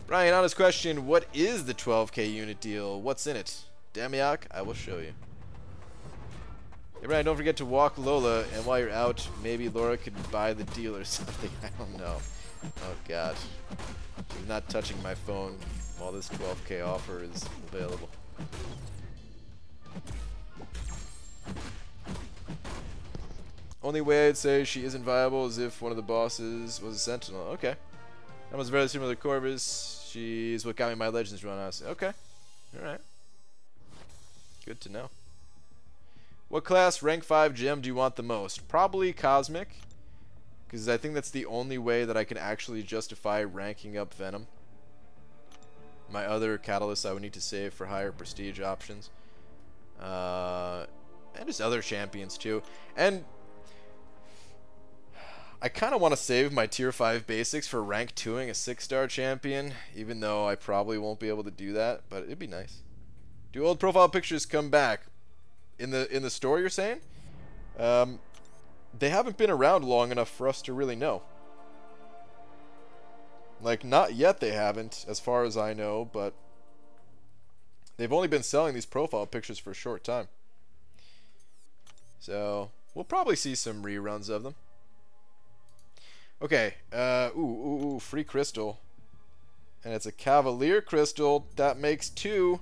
Brian, honest question, what is the 12K unit deal? What's in it? Demiak, I will show you. Hey Brian, don't forget to walk Lola, and while you're out, maybe Laura could buy the deal or something. I don't know. Oh god. She's not touching my phone while this 12K offer is available. Only way I'd say she isn't viable is if one of the bosses was a sentinel. Okay. That was very similar to Corvus. She's what got me my Legends run, honestly. Okay. Alright. Good to know. What class rank 5 gem do you want the most? Probably Cosmic, because I think that's the only way that I can actually justify ranking up Venom. My other catalysts I would need to save for higher prestige options. And just other champions too. And I kind of want to save my tier 5 basics for rank 2ing a 6-star champion, even though I probably won't be able to do that, but it'd be nice. Do old profile pictures come back? In the story, you're saying? They haven't been around long enough for us to really know. Like, not yet they haven't, as far as I know, but they've only been selling these profile pictures for a short time. So, we'll probably see some reruns of them. Okay, ooh, free crystal. And it's a Cavalier crystal. That makes 2.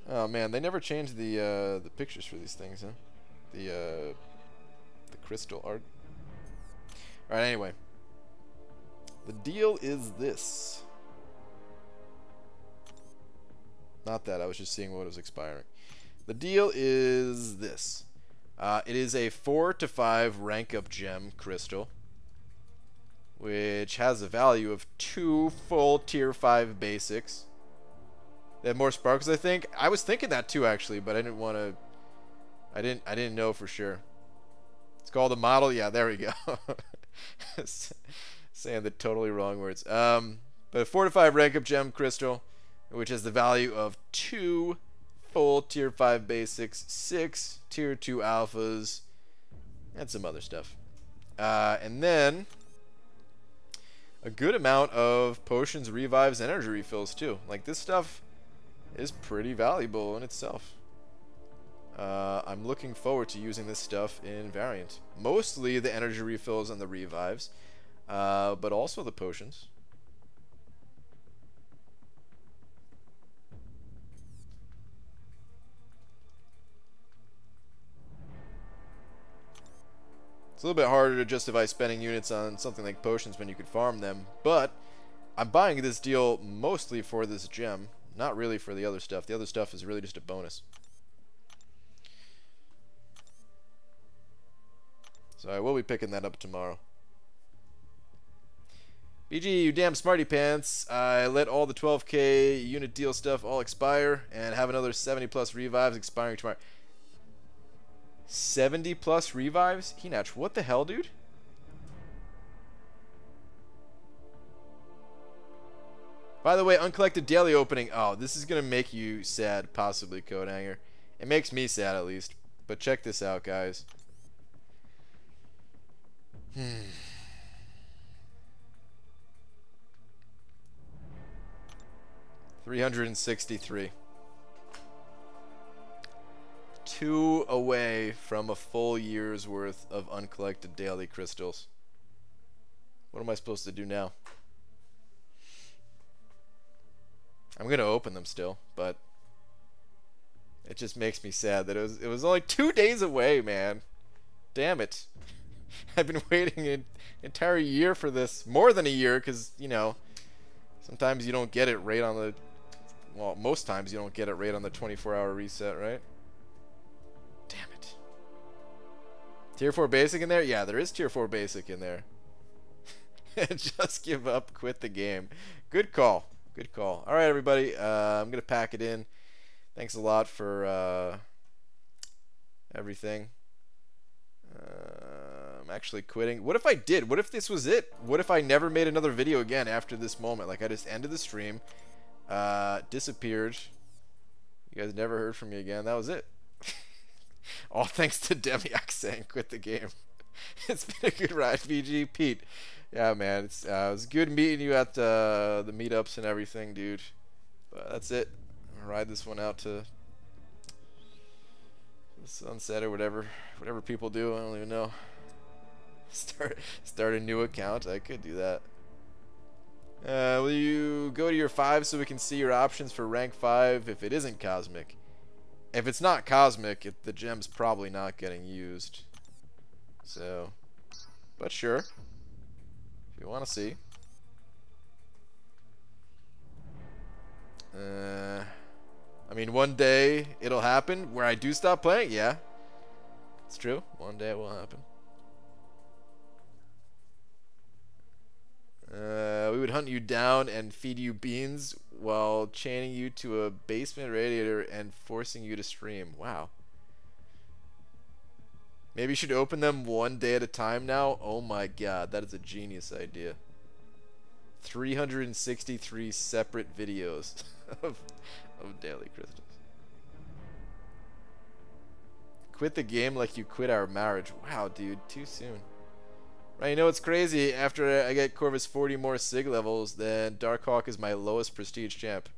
Oh man, they never changed the pictures for these things, huh? The crystal art. Alright, anyway. The deal is this. Not that, I was just seeing what was expiring. The deal is this. It is a 4 to 5 rank up gem crystal, which has a value of 2 full tier 5 basics. They have more sparkles, I think. I was thinking that too, actually, but I didn't want to. I didn't know for sure. It's called a model. Yeah, there we go. Saying the totally wrong words. But a 4 to 5 rank up gem crystal, which has the value of 2 full tier 5 basics, 6 tier 2 alphas, and some other stuff. And then a good amount of potions, revives, energy refills too. Like, this stuff is pretty valuable in itself. I'm looking forward to using this stuff in Variant. Mostly the energy refills and the revives, but also the potions. It's a little bit harder to justify spending units on something like potions when you could farm them, but I'm buying this deal mostly for this gem, not really for the other stuff. The other stuff is really just a bonus. So I will be picking that up tomorrow. BG, you damn smarty pants. I let all the 12K unit deal stuff all expire and have another 70 plus revives expiring tomorrow. 70 plus revives? Hinach, what the hell, dude? By the way, uncollected daily opening. Oh, this is going to make you sad, possibly, Codehanger. It makes me sad, at least. But check this out, guys. 363. 2 away from a full year's worth of uncollected daily crystals. What am I supposed to do now? I'm gonna open them still, but it just makes me sad that it was only 2 days away, man. Damn it. I've been waiting an entire year for this. More than a year, because, you know, sometimes you don't get it right on the... Well, most times you don't get it right on the 24-hour reset, right? Damn it. Tier 4 basic in there? Yeah, there is Tier 4 basic in there. Just give up, quit the game. Good call. Good call. Alright, everybody. I'm going to pack it in. Thanks a lot for everything. I'm actually quitting. What if I did? What if this was it? What if I never made another video again after this moment? Like, I just ended the stream, disappeared. You guys never heard from me again. That was it. All thanks to Demiak saying quit the game. It's been a good ride, VG. Pete. Yeah, man. It was good meeting you at the meetups and everything, dude. But that's it. I'm gonna ride this one out to the sunset or whatever people do. I don't even know. Start a new account. I could do that. Will you go to your 5 so we can see your options for rank 5 if it isn't cosmic? If it's not cosmic, the gem's probably not getting used. So, but sure. If you want to see. I mean, one day it'll happen where I do stop playing. Yeah, it's true. One day it will happen. We would hunt you down and feed you beans while chaining you to a basement radiator and forcing you to stream. Wow. Maybe you should open them one day at a time now. Oh my god, that is a genius idea. 363 separate videos of daily crystals. Quit the game like you quit our marriage. Wow, dude, too soon. Right, you know what's crazy? After I get Corvus 40 more Sig levels, then Darkhawk is my lowest prestige champ.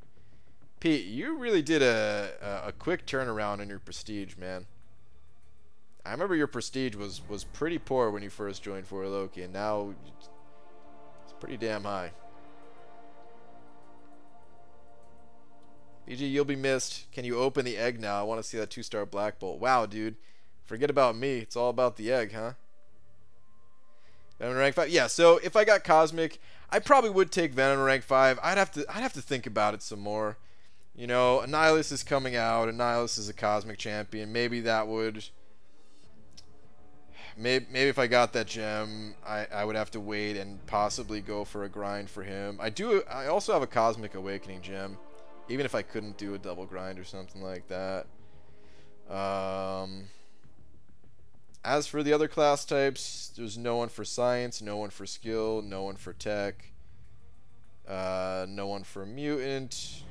Pete, you really did a quick turnaround in your prestige, man. I remember your prestige was pretty poor when you first joined For Loki, and now it's pretty damn high. BG, you'll be missed. Can you open the egg now? I want to see that 2-star Black Bolt. Wow, dude. Forget about me. It's all about the egg, huh? Venom rank 5. Yeah, so if I got Cosmic, I probably would take Venom rank 5. I'd have to think about it some more. You know, Annihilus is coming out. Annihilus is a Cosmic champion. Maybe that would... Maybe if I got that gem, I would have to wait and possibly go for a grind for him. I also have a Cosmic Awakening gem, even if I couldn't do a double grind or something like that. As for the other class types, there's no one for science, no one for skill, no one for tech, no one for mutant.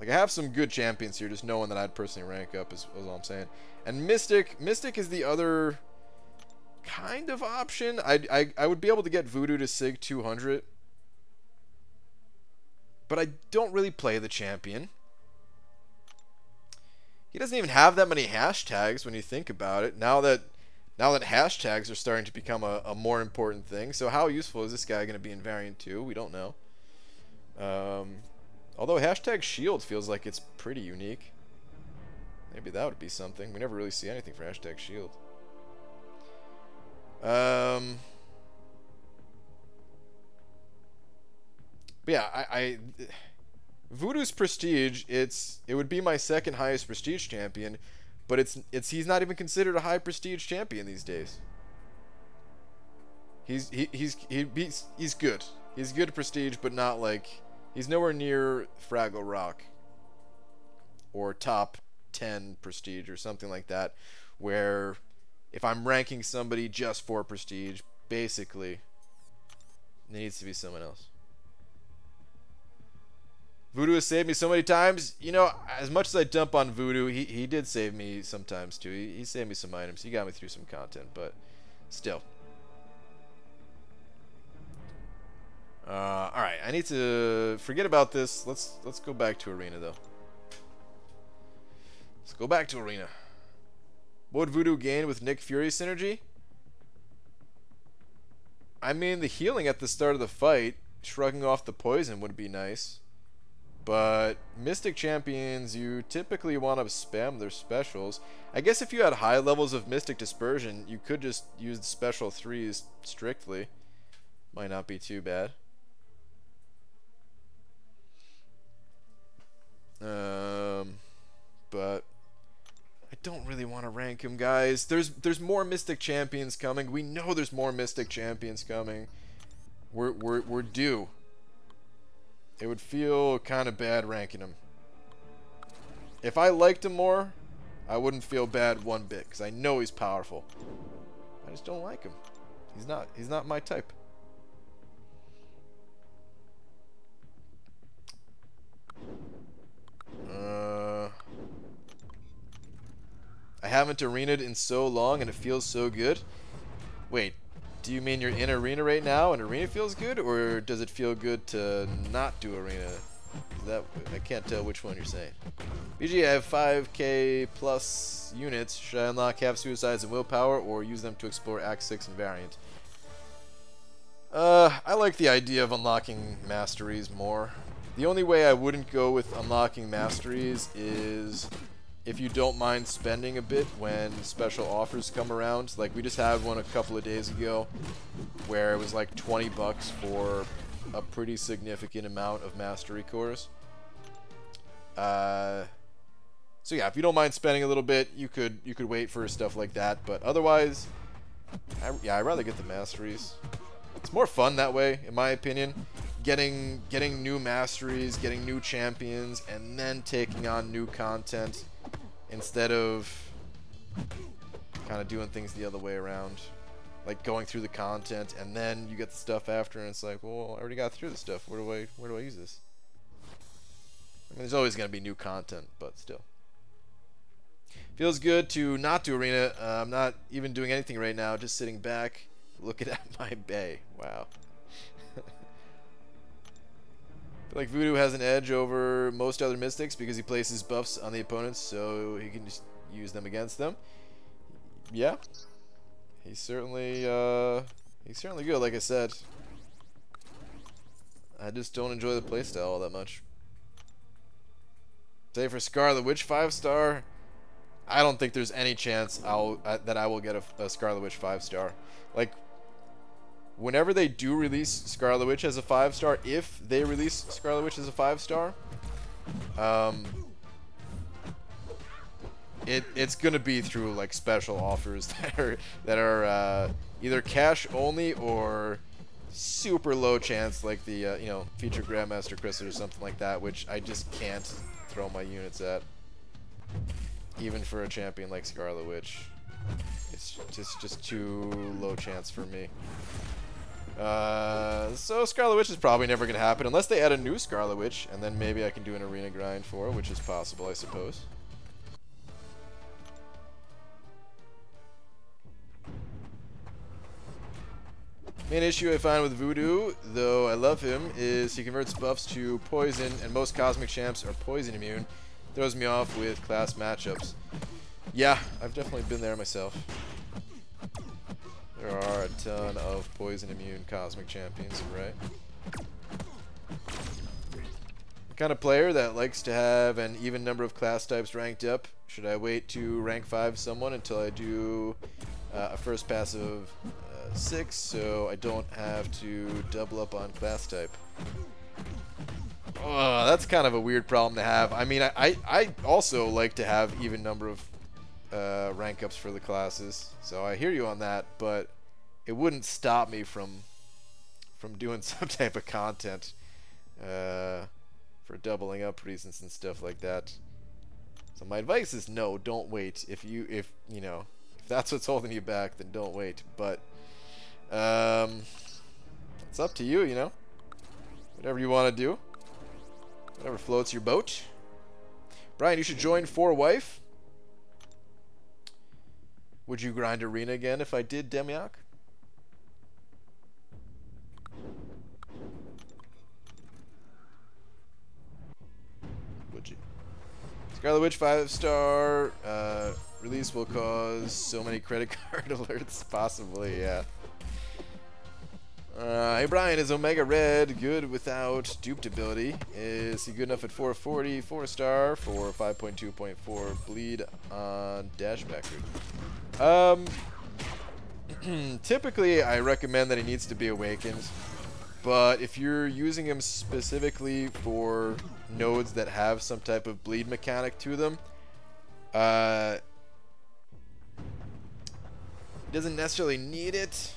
Like, I have some good champions here, just no one that I'd personally rank up is all I'm saying. And Mystic is the other kind of option. I would be able to get Voodoo to Sig 200. But I don't really play the champion. He doesn't even have that many hashtags when you think about it. Now that hashtags are starting to become a more important thing. So how useful is this guy going to be in Variant 2? We don't know. Although hashtag shield feels like it's pretty unique. Maybe that would be something. We never really see anything for hashtag shield. But yeah, Voodoo's prestige, it would be my second highest prestige champion, but he's not even considered a high prestige champion these days. He's good. He's good prestige, but not like, he's nowhere near Fraggle Rock or top 10 prestige or something like that, where if I'm ranking somebody just for prestige, basically it needs to be someone else. Voodoo has saved me so many times. You know, as much as I dump on Voodoo, he did save me sometimes too. He saved me some items. He got me through some content, but still. Alright, I need to forget about this. Let's go back to Arena though. Let's go back to Arena. What would Voodoo gain with Nick Fury synergy? I mean, the healing at the start of the fight, shrugging off the poison would be nice. But Mystic Champions, you typically want to spam their specials. I guess if you had high levels of Mystic Dispersion, you could just use the special 3s strictly. Might not be too bad. But I don't really want to rank him, guys. There's more Mystic Champions coming. We know there's more Mystic Champions coming. We're due. It would feel kind of bad ranking him. If I liked him more, I wouldn't feel bad one bit, because I know he's powerful. I just don't like him. He's not my type. I haven't arena'd in so long and it feels so good. Wait, do you mean you're in arena right now and arena feels good, or does it feel good to not do arena? I can't tell which one you're saying. BG, I have 5k plus units. Should I unlock half suicides and willpower, or use them to explore Act 6 and variant? I like the idea of unlocking masteries more. The only way I wouldn't go with unlocking masteries is if you don't mind spending a bit when special offers come around. Like, we just had one a couple of days ago where it was like 20 bucks for a pretty significant amount of mastery cores. So yeah, if you don't mind spending a little bit, you could wait for stuff like that. But otherwise, I'd rather get the masteries. It's more fun that way, in my opinion. Getting new masteries, getting new champions, and then taking on new content instead of kind of doing things the other way around. Like going through the content and then you get the stuff after, and it's like, well, I already got through the stuff. Where do I use this? I mean, there's always going to be new content, but still. Feels good to not do arena. I'm not even doing anything right now, just sitting back, looking at my bay. Wow. I feel like Voodoo has an edge over most other mystics because he places buffs on the opponents, so he can just use them against them. Yeah, he's certainly good. Like I said, I just don't enjoy the playstyle all that much. Say for Scarlet Witch 5-star, I don't think there's any chance that I will get a Scarlet Witch 5-star. Like, whenever they do release Scarlet Witch as a 5-star, if they release Scarlet Witch as a 5-star, it's gonna be through like special offers that are either cash only or super low chance, like the you know, feature Grandmaster Crystal or something like that, which I just can't throw my units at, even for a champion like Scarlet Witch. It's just too low chance for me. So Scarlet Witch is probably never going to happen unless they add a new Scarlet Witch, and then maybe I can do an arena grind for it, which is possible, I suppose. Main issue I find with Voodoo, though I love him, is he converts buffs to poison, and most Cosmic Champs are poison immune. Throws me off with class matchups. Yeah, I've definitely been there myself. There are a ton of poison immune Cosmic Champions, right? The kind of player that likes to have an even number of class types ranked up. Should I wait to rank 5 someone until I do a first pass of 6, so I don't have to double up on class type? Oh, that's kind of a weird problem to have. I mean, I also like to have even number of rank ups for the classes, so I hear you on that, but it wouldn't stop me from doing some type of content for doubling up reasons and stuff like that. So my advice is no, don't wait. If you know, if that's what's holding you back, then don't wait. But it's up to you, you know. Whatever you want to do, whatever floats your boat. Brian, you should join 4Wife. Would you grind arena again if I did, Demioc? Would you? Scarlet Witch 5-star release will cause so many credit card alerts. Possibly, yeah. Hey Brian, is Omega Red good without duped ability? Is he good enough at 440, 4-star for 5.2.4 bleed on dashback route? Typically I recommend that he needs to be awakened, but if you're using him specifically for nodes that have some type of bleed mechanic to them, he doesn't necessarily need it.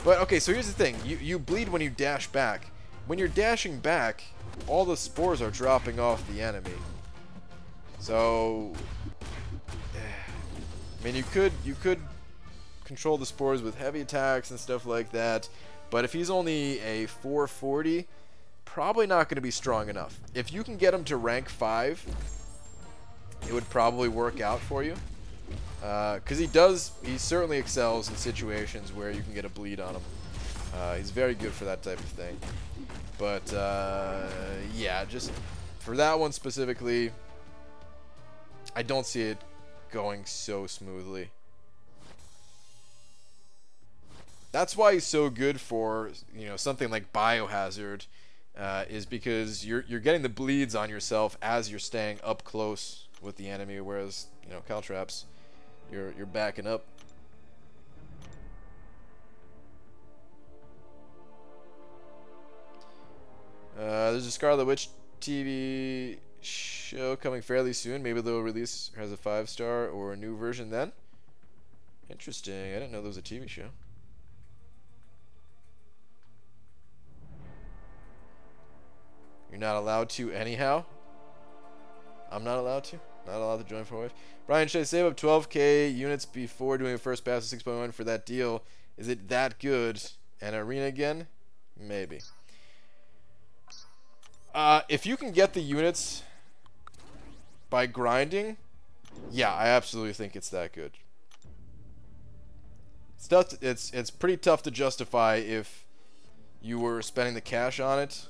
But, okay, so here's the thing. You bleed when you dash back. When you're dashing back, all the spores are dropping off the enemy. So, I mean, you could control the spores with heavy attacks and stuff like that. But if he's only a 440, probably not going to be strong enough. If you can get him to rank 5, it would probably work out for you. Because he certainly excels in situations where you can get a bleed on him. He's very good for that type of thing. But, yeah, just for that one specifically, I don't see it going so smoothly. That's why he's so good for, you know, something like Biohazard, is because you're getting the bleeds on yourself as you're staying up close with the enemy, whereas, you know, Caltraps, you're backing up. There's a Scarlet Witch TV show coming fairly soon. Maybe they'll release her as a 5-star or a new version then. Interesting. I didn't know there was a TV show. You're not allowed to anyhow? I'm not allowed to? Not allowed to join for a wife? Brian, should I save up 12k units before doing a first pass of 6.1 for that deal? Is it that good? And arena again? Maybe. If you can get the units by grinding, yeah, I absolutely think it's that good. It's pretty tough to justify if you were spending the cash on it.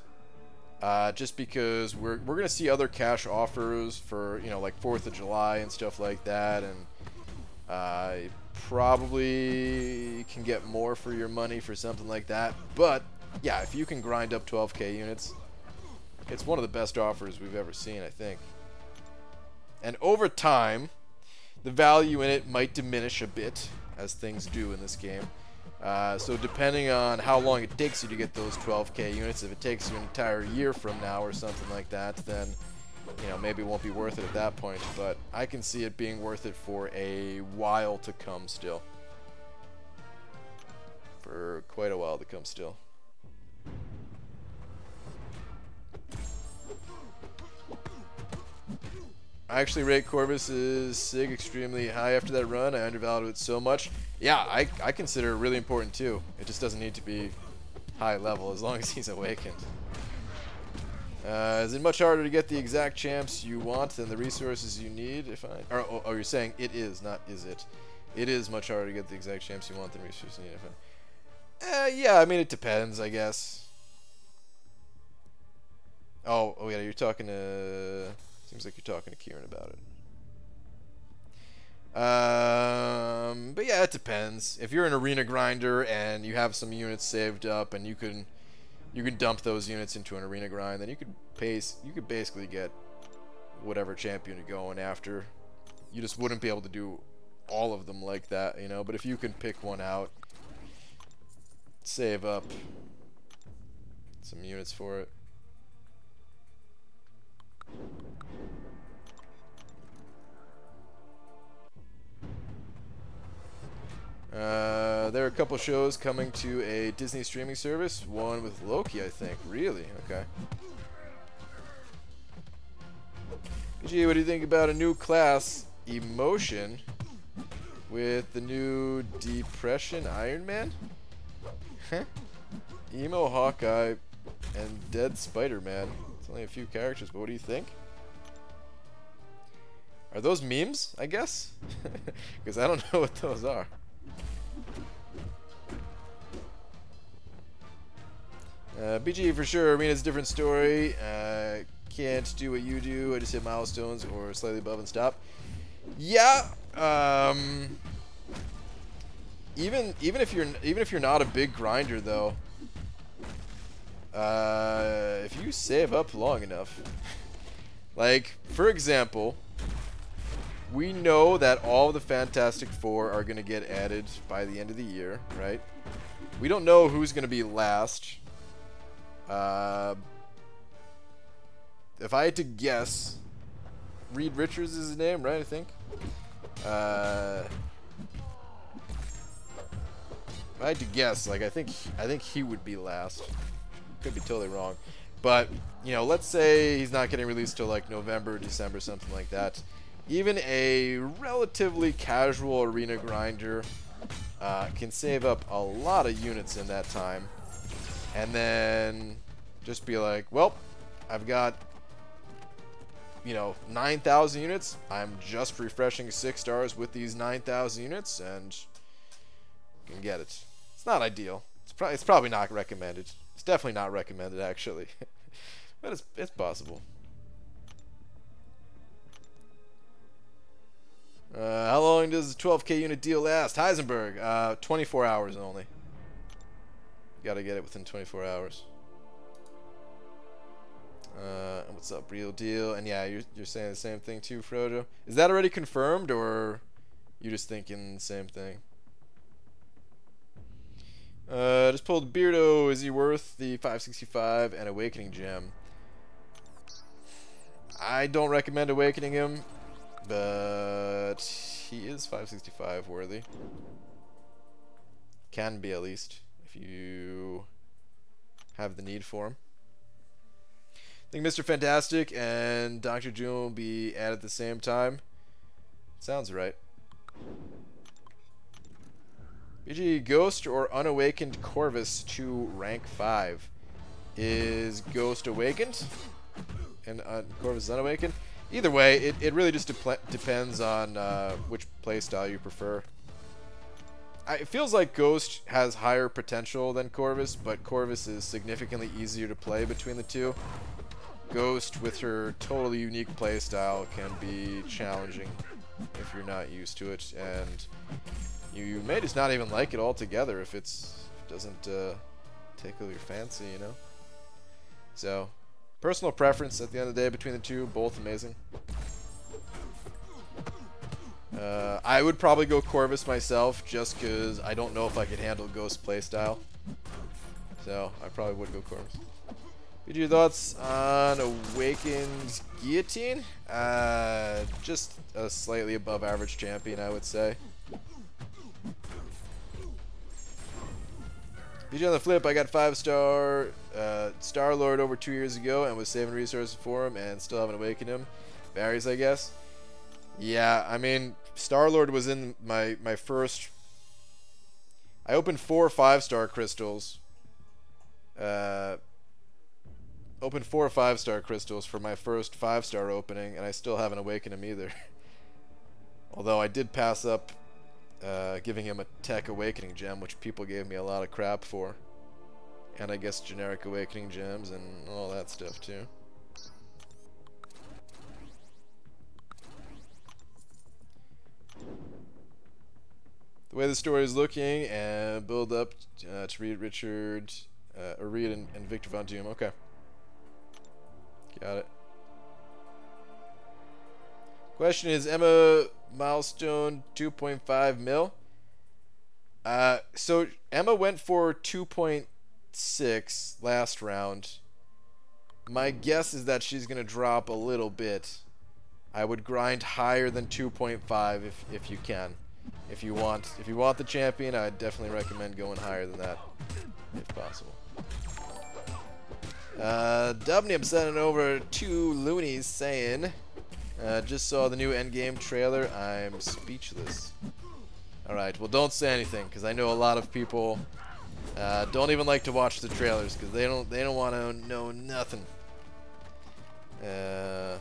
Just because we're gonna see other cash offers for, you know, like 4th of July and stuff like that, and you probably can get more for your money for something like that. But yeah, if you can grind up 12k units, it's one of the best offers we've ever seen, I think. And over time, the value in it might diminish a bit, as things do in this game. So depending on how long it takes you to get those 12k units, if it takes you an entire year from now or something like that, then, you know, maybe it won't be worth it at that point. But I can see it being worth it for a while to come still. For quite a while to come still. I actually rate Corvus's Sig extremely high after that run. I undervalue it so much. Yeah, I consider it really important too. It just doesn't need to be high level as long as he's awakened. Is it much harder to get the exact champs you want than the resources you need? Oh, you're saying it is, not is it. It is much harder to get the exact champs you want than resources you need. Yeah, I mean, it depends, I guess. Oh yeah, you're talking to... Seems like you're talking to Kieran about it. But yeah, it depends. If you're an arena grinder and you have some units saved up and you can dump those units into an arena grind, then you could basically get whatever champion you're going after. You just wouldn't be able to do all of them like that, you know. But if you can pick one out, save up some units for it. There are a couple shows coming to a Disney streaming service. One with Loki, I think. Really? Okay. Gee, what do you think about a new class, Emotion, with the new Depression Iron Man? Emo Hawkeye and Dead Spider-Man. It's only a few characters, but what do you think? Are those memes, I guess? Because I don't know what those are. BG for sure. Arena's a different story. Can't do what you do. I just hit milestones or slightly above and stop. Yeah. even if you're not a big grinder though, if you save up long enough, like for example, we know that all of the Fantastic Four are gonna get added by the end of the year, right? We don't know who's gonna be last. If I had to guess, Reed Richards is his name, right? I think. If I had to guess, like I think he would be last. Could be totally wrong, but you know, let's say he's not getting released till like November, December, something like that. Even a relatively casual arena grinder can save up a lot of units in that time, and then just be like, well, I've got, you know, 9,000 units. I'm just refreshing 6 stars with these 9,000 units, and can get it. It's not ideal. It's probably not recommended. It's definitely not recommended, actually. But it's possible. How long does the 12k unit deal last? Heisenberg, 24 hours only. Gotta get it within 24 hours. What's up, real deal? And yeah, you're saying the same thing too, Frodo. Is that already confirmed, or you just thinking the same thing? Just pulled Beardo. Is he worth the 565 and Awakening Gem? I don't recommend Awakening him, but he is 565 worthy. Can be, at least, if you have the need for him. I think Mr. Fantastic and Dr. Doom will be added at the same time. Sounds right. BG, Ghost or Unawakened Corvus to rank 5. Is Ghost awakened? And Corvus is unawakened? Either way, it really just depends on which playstyle you prefer. It feels like Ghost has higher potential than Corvus, but Corvus is significantly easier to play between the two. Ghost, with her totally unique playstyle, can be challenging if you're not used to it, and you may just not even like it altogether if it doesn't tickle your fancy, you know? So, personal preference at the end of the day between the two, both amazing. I would probably go Corvus myself, just because I don't know if I could handle Ghost playstyle. So, I probably would go Corvus. What are your thoughts on Awakened Guillotine? Just a slightly above average champion, I would say. BG on the flip, I got 5-star Star-Lord over 2 years ago and was saving resources for him and still haven't awakened him. Varies, I guess. Yeah, I mean, Star-Lord was in my first... I opened 4 5-star crystals. Opened 4 5-star crystals for my first 5-star opening, and I still haven't awakened him either. Although I did pass up giving him a tech awakening gem, which people gave me a lot of crap for. And I guess generic awakening gems and all that stuff too. The way the story is looking and build up to Reed Richard, or Reed and Victor Von Doom. Okay. Got it. Question is, Emma milestone 2.5 mil? So Emma went for 2.6 last round. My guess is that she's gonna drop a little bit. I would grind higher than 2.5 if you can. If you want the champion, I'd definitely recommend going higher than that, if possible. Domino, I'm sending over 2 loonies saying, just saw the new Endgame trailer. I'm speechless. Alright, well don't say anything, because I know a lot of people don't even like to watch the trailers, because they don't want to know nothing. But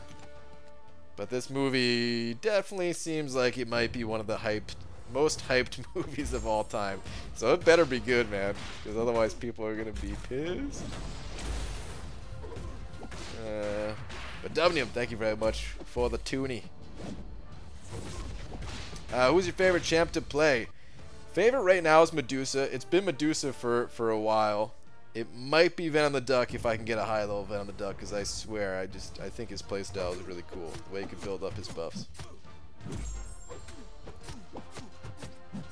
this movie definitely seems like it might be one of the most hyped movies of all time. So it better be good, man, because otherwise people are going to be pissed. But Domino, thank you very much for the toonie. Who's your favorite champ to play? Favorite right now is Medusa. It's been Medusa for a while. It might be Venom the Duck if I can get a high level Venom the Duck, because I swear I think his playstyle is really cool. The way he can build up his buffs.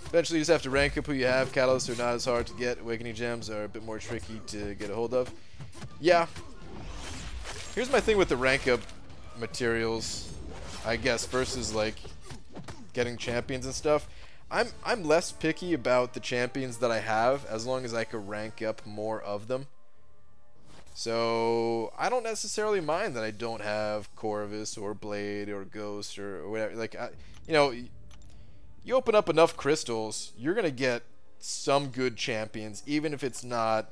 Eventually you just have to rank up who you have. Catalysts are not as hard to get. Awakening Gems are a bit more tricky to get a hold of. Yeah. Here's my thing with the rank up materials, I guess, versus like getting champions and stuff. I'm less picky about the champions that I have as long as I can rank up more of them. So I don't necessarily mind that I don't have Corvus or Blade or Ghost or whatever. Like, you know, you open up enough crystals, you're gonna get some good champions, even if it's not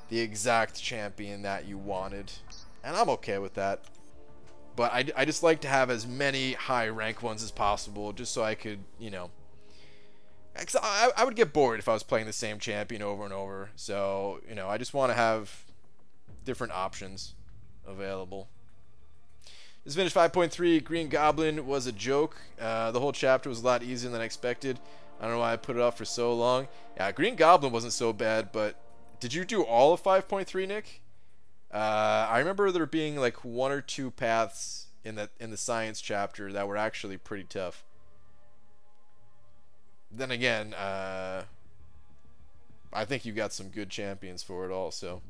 the exact champion that you wanted, and I'm okay with that. But I just like to have as many high rank ones as possible, just so I could, you know, I would get bored if I was playing the same champion over and over. So, you know, I just want to have different options available. This finished 5.3. Green Goblin was a joke. The whole chapter was a lot easier than I expected. I don't know why I put it off for so long. Yeah, Green Goblin wasn't so bad, but did you do all of 5.3, Nick? I remember there being like 1 or 2 paths in the science chapter that were actually pretty tough. Then again, I think you got some good champions for it all, so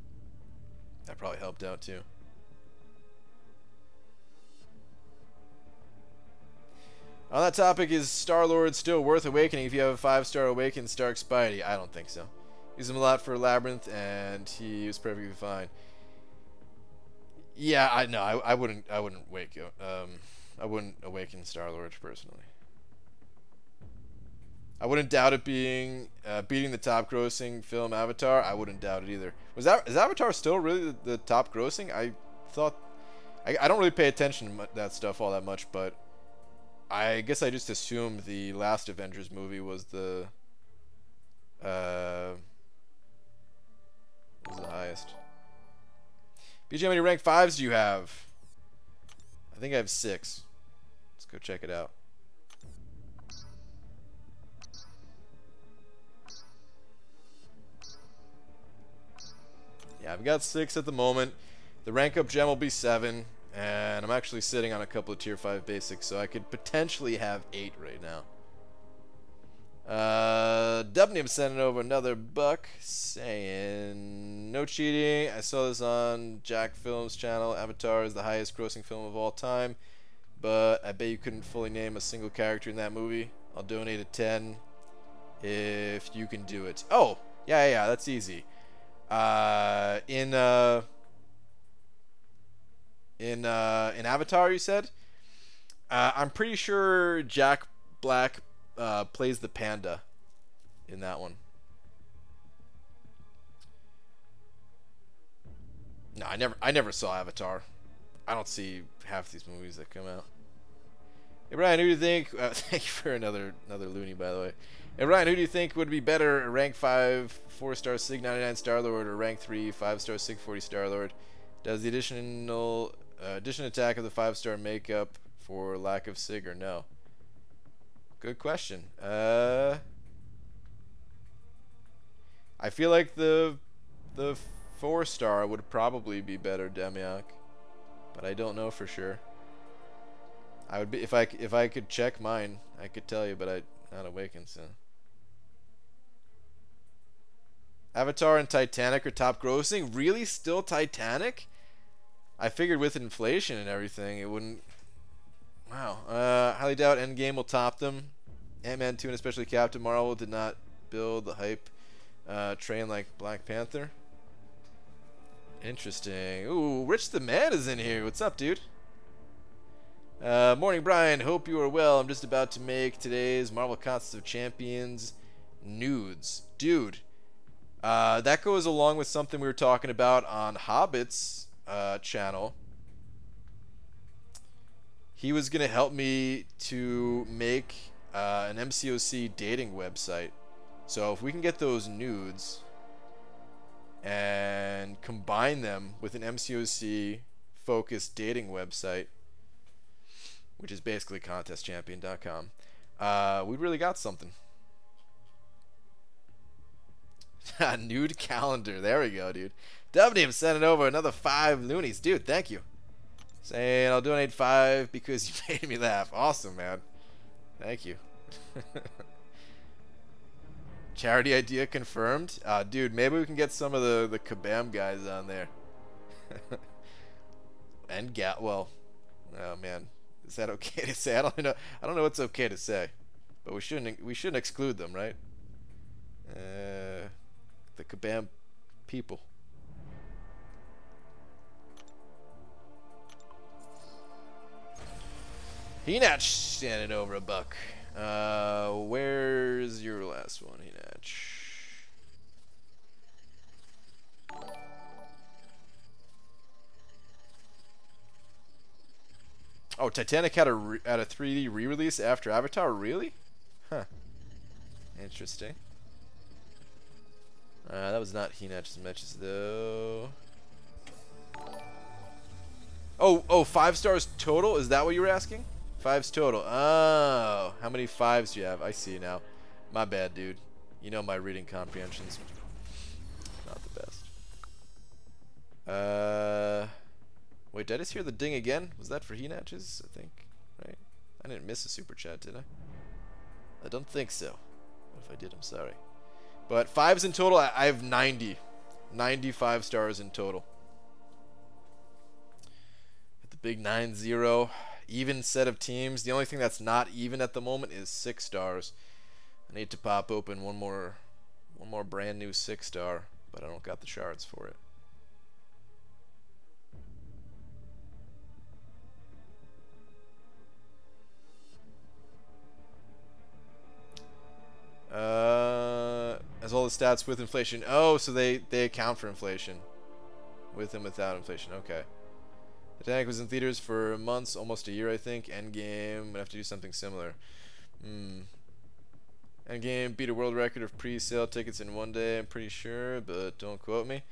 that probably helped out too. On that topic, is Star-Lord still worth awakening if you have a 5-star awakened Stark Spidey? I don't think so. Use him a lot for Labyrinth, and he was perfectly fine. Yeah, I wouldn't wake I wouldn't awaken Star-Lord personally. I wouldn't doubt it being beating the top grossing film Avatar. I wouldn't doubt it either. Is Avatar still really the top grossing? I thought I don't really pay attention to that stuff all that much, but I guess I just assumed the last Avengers movie was the highest. BJ, how many rank 5s do you have? I think I have 6. Let's go check it out. Yeah, I've got 6 at the moment. The rank up gem will be 7, and I'm actually sitting on a couple of tier 5 basics, so I could potentially have 8 right now. Dubnium sending over another buck saying no cheating. I saw this on Jack Films channel. Avatar is the highest grossing film of all time, but I bet you couldn't fully name a single character in that movie. I'll donate a 10 if you can do it. Oh, yeah, that's easy. In Avatar, you said? I'm pretty sure Jack Black plays the panda in that one. No, I never saw Avatar. I don't see half these movies that come out. Hey Brian, who do you think? Thank you for another loony, by the way. Hey Brian, who do you think would be better, a rank 5 4-star Sig 99 Star-Lord, or rank 3 5-star Sig 40 Star-Lord? Does the addition attack of the 5-star make up for lack of Sig or no? Good question. I feel like the 4-star would probably be better, Demiak, but I don't know for sure. I would be if I could check mine, I could tell you, but I'm not awakened, so. Avatar and Titanic are top grossing. Really, still Titanic? I figured with inflation and everything, it wouldn't. Wow. Highly doubt Endgame will top them. Ant-Man 2 and especially Captain Marvel did not build the hype train like Black Panther. Interesting. Ooh, Rich the Man is in here. What's up, dude? Morning, Brian. Hope you are well. I'm just about to make today's Marvel Contest of Champions nudes. Dude, that goes along with something we were talking about on Hobbit's channel. He was going to help me to make an MCOC dating website. So if we can get those nudes and combine them with an MCOC focused dating website, which is basically ContestChampion.com, we really got something. Nude calendar. There we go, dude. Domino sending over another 5 loonies. Dude, thank you. Saying I'll donate 5 because you made me laugh. Awesome, man. Thank you. Charity idea confirmed. Dude, maybe we can get some of the Kabam guys on there. And well, oh man, is that okay to say? I don't know. I don't know what's okay to say, but we shouldn't exclude them, right? The Kabam people. Henach standing over a buck. Where's your last one, Henach? Oh, Titanic had a 3D re-release after Avatar. Really? Huh. Interesting. That was not Henach's matches though. Oh, 5 stars total? Is that what you were asking? 5s total. Oh, how many 5s do you have? I see now. My bad, dude. You know my reading comprehension's not the best. Wait, did I just hear the ding again? Was that for Henach's? I think, right? I didn't miss a super chat, did I? I don't think so. What if I did? I'm sorry. But 5s in total, I have 90. 95 stars in total. At the big 9-0. Even set of teams. The only thing that's not even at the moment is 6 stars. I need to pop open one more brand new 6-star, but I don't got the shards for it. As all the stats with inflation. Oh, so they account for inflation. With and without inflation. Okay. The Titanic was in theaters for months, almost a year, I think. Endgame would have to do something similar. Endgame beat a world record of pre-sale tickets in 1 day, I'm pretty sure, but don't quote me.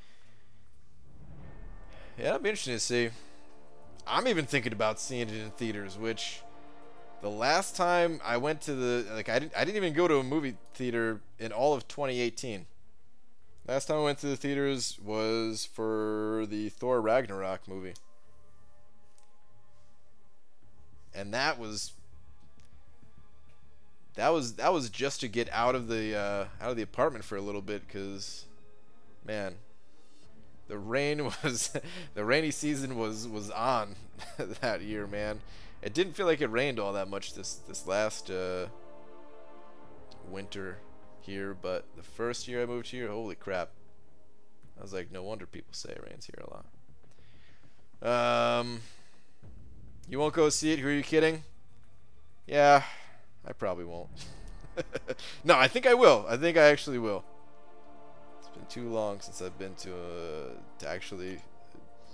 Yeah, that'd be interesting to see. I'm even thinking about seeing it in theaters, which the last time I went to the I didn't even go to a movie theater in all of 2018. Last time I went to the theaters was for the Thor Ragnarok movie. And that was just to get out of the apartment for a little bit, because man, the rain was the rainy season was on that year, man. It didn't feel like it rained all that much this last winter here, but the first year I moved here, holy crap. I was like, no wonder people say it rains here a lot. You won't go see it? Who are you kidding? Yeah, I probably won't. No, I think I will. I think I actually will. It's been too long since I've been to actually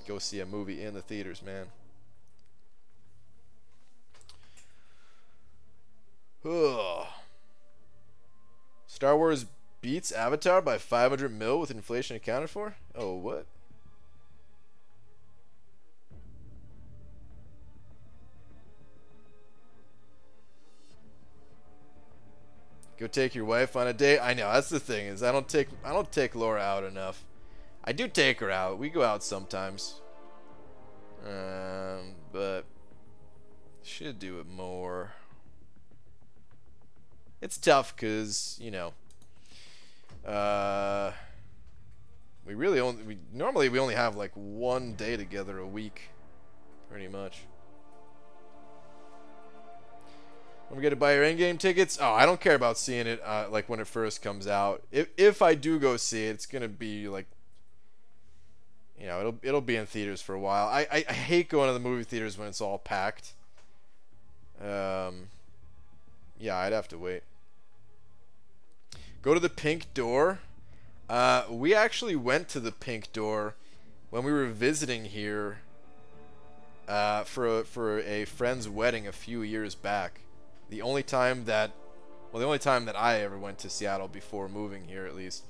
go see a movie in the theaters, man. Ugh. Star Wars beats Avatar by 500 mil with inflation accounted for? Oh, what? Go take your wife on a date. I know, that's the thing, is I don't take Laura out enough. I do take her out. We go out sometimes. But should do it more. It's tough because, you know, normally we only have like 1 day together a week, pretty much. When we get to buy your Endgame tickets, oh, I don't care about seeing it like when it first comes out. If I do go see it, it's gonna be like, you know, it'll be in theaters for a while. I hate going to the movie theaters when it's all packed. Yeah, I'd have to wait. Go to the Pink Door. We actually went to the Pink Door when we were visiting here for a friend's wedding a few years back. The only time that I ever went to Seattle before moving here, at least.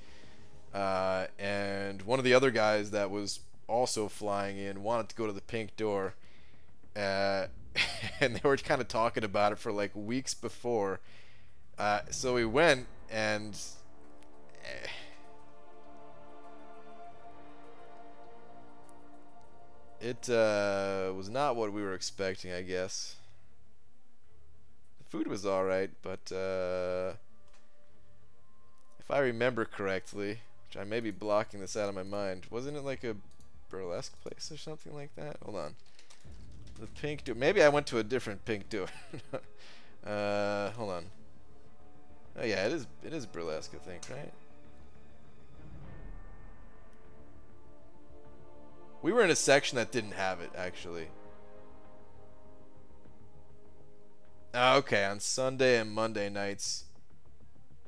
And one of the other guys that was also flying in wanted to go to the Pink Door, and they were kind of talking about it for like weeks before. So we went, and It was not what we were expecting, I guess. The food was alright, but if I remember correctly, which I may be blocking this out of my mind, wasn't it like a burlesque place or something like that? Hold on. The pink door. Maybe I went to a different pink door. Hold on. Oh yeah, it is burlesque, I think, right? We were in a section that didn't have it, actually. Okay, on Sunday and Monday nights,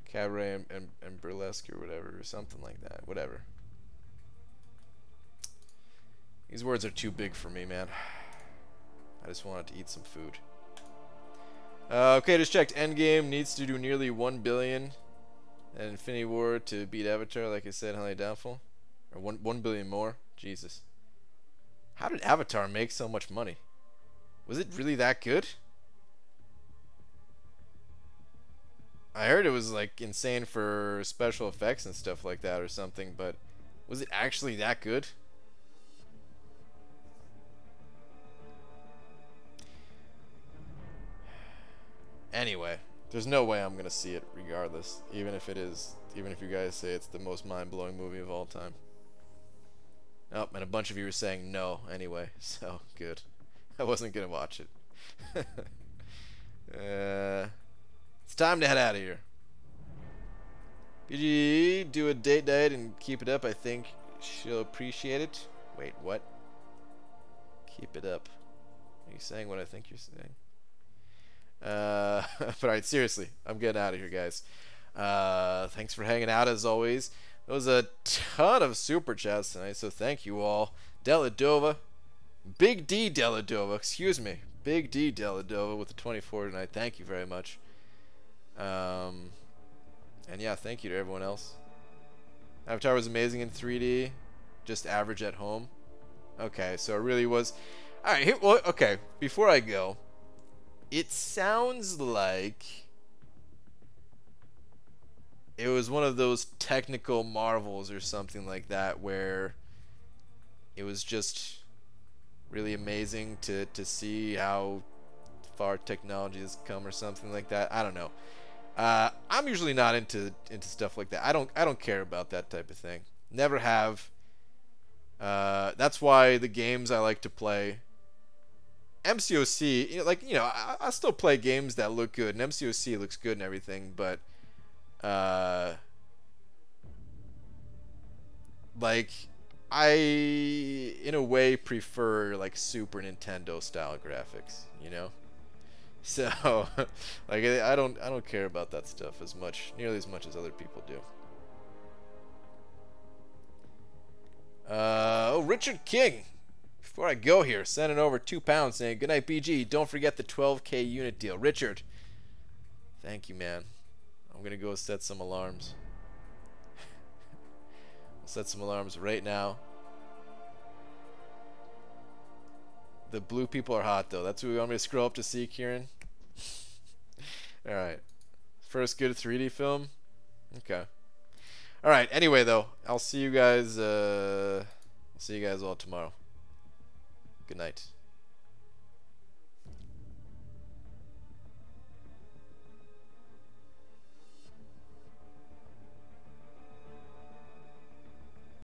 cabaret and burlesque or whatever, or something like that. Whatever. These words are too big for me, man. I just wanted to eat some food. Okay, just checked. Endgame needs to do nearly 1 billion and Infinity War to beat Avatar, like I said, highly doubtful. Or 1 billion more. Jesus. How did Avatar make so much money? Was it really that good? I heard it was like insane for special effects and stuff like that or something, but was it actually that good? Anyway, there's no way I'm gonna see it regardless, even if you guys say it's the most mind-blowing movie of all time. Oh, and a bunch of you were saying no anyway, so good. I wasn't gonna watch it. It's time to head out of here. BG, do a date night and keep it up. I think she'll appreciate it. Wait, what? Keep it up. Are you saying what I think you're saying? But alright, seriously, I'm getting out of here, guys. Thanks for hanging out as always. There was a ton of super chats tonight, so thank you all. Deladova, Big D Deladova, excuse me, Big D Deladova with the 24 tonight. Thank you very much. And yeah, thank you to everyone else. Avatar was amazing in 3D, just average at home. Okay, so it really was. All right, well, okay. Before I go, it sounds like it was one of those technical marvels or something like that, where it was just really amazing to see how far technology has come or something like that. I don't know. I'm usually not into stuff like that. I don't care about that type of thing. Never have. That's why the games I like to play, MCOC, I still play games that look good, and MCOC looks good and everything, but like, I in a way prefer like Super Nintendo style graphics, you know. So like I don't care about that stuff nearly as much as other people do. Oh, Richard King, before I go here, sending over £2 saying good night BG, don't forget the 12K unit deal. Richard, thank you, man. I'm gonna go set some alarms. I'll set some alarms right now. The blue people are hot though. That's what we want me to scroll up to see, Kieran. Alright. First good 3D film? Okay. Alright, anyway though, I'll see you guys all tomorrow. Good night.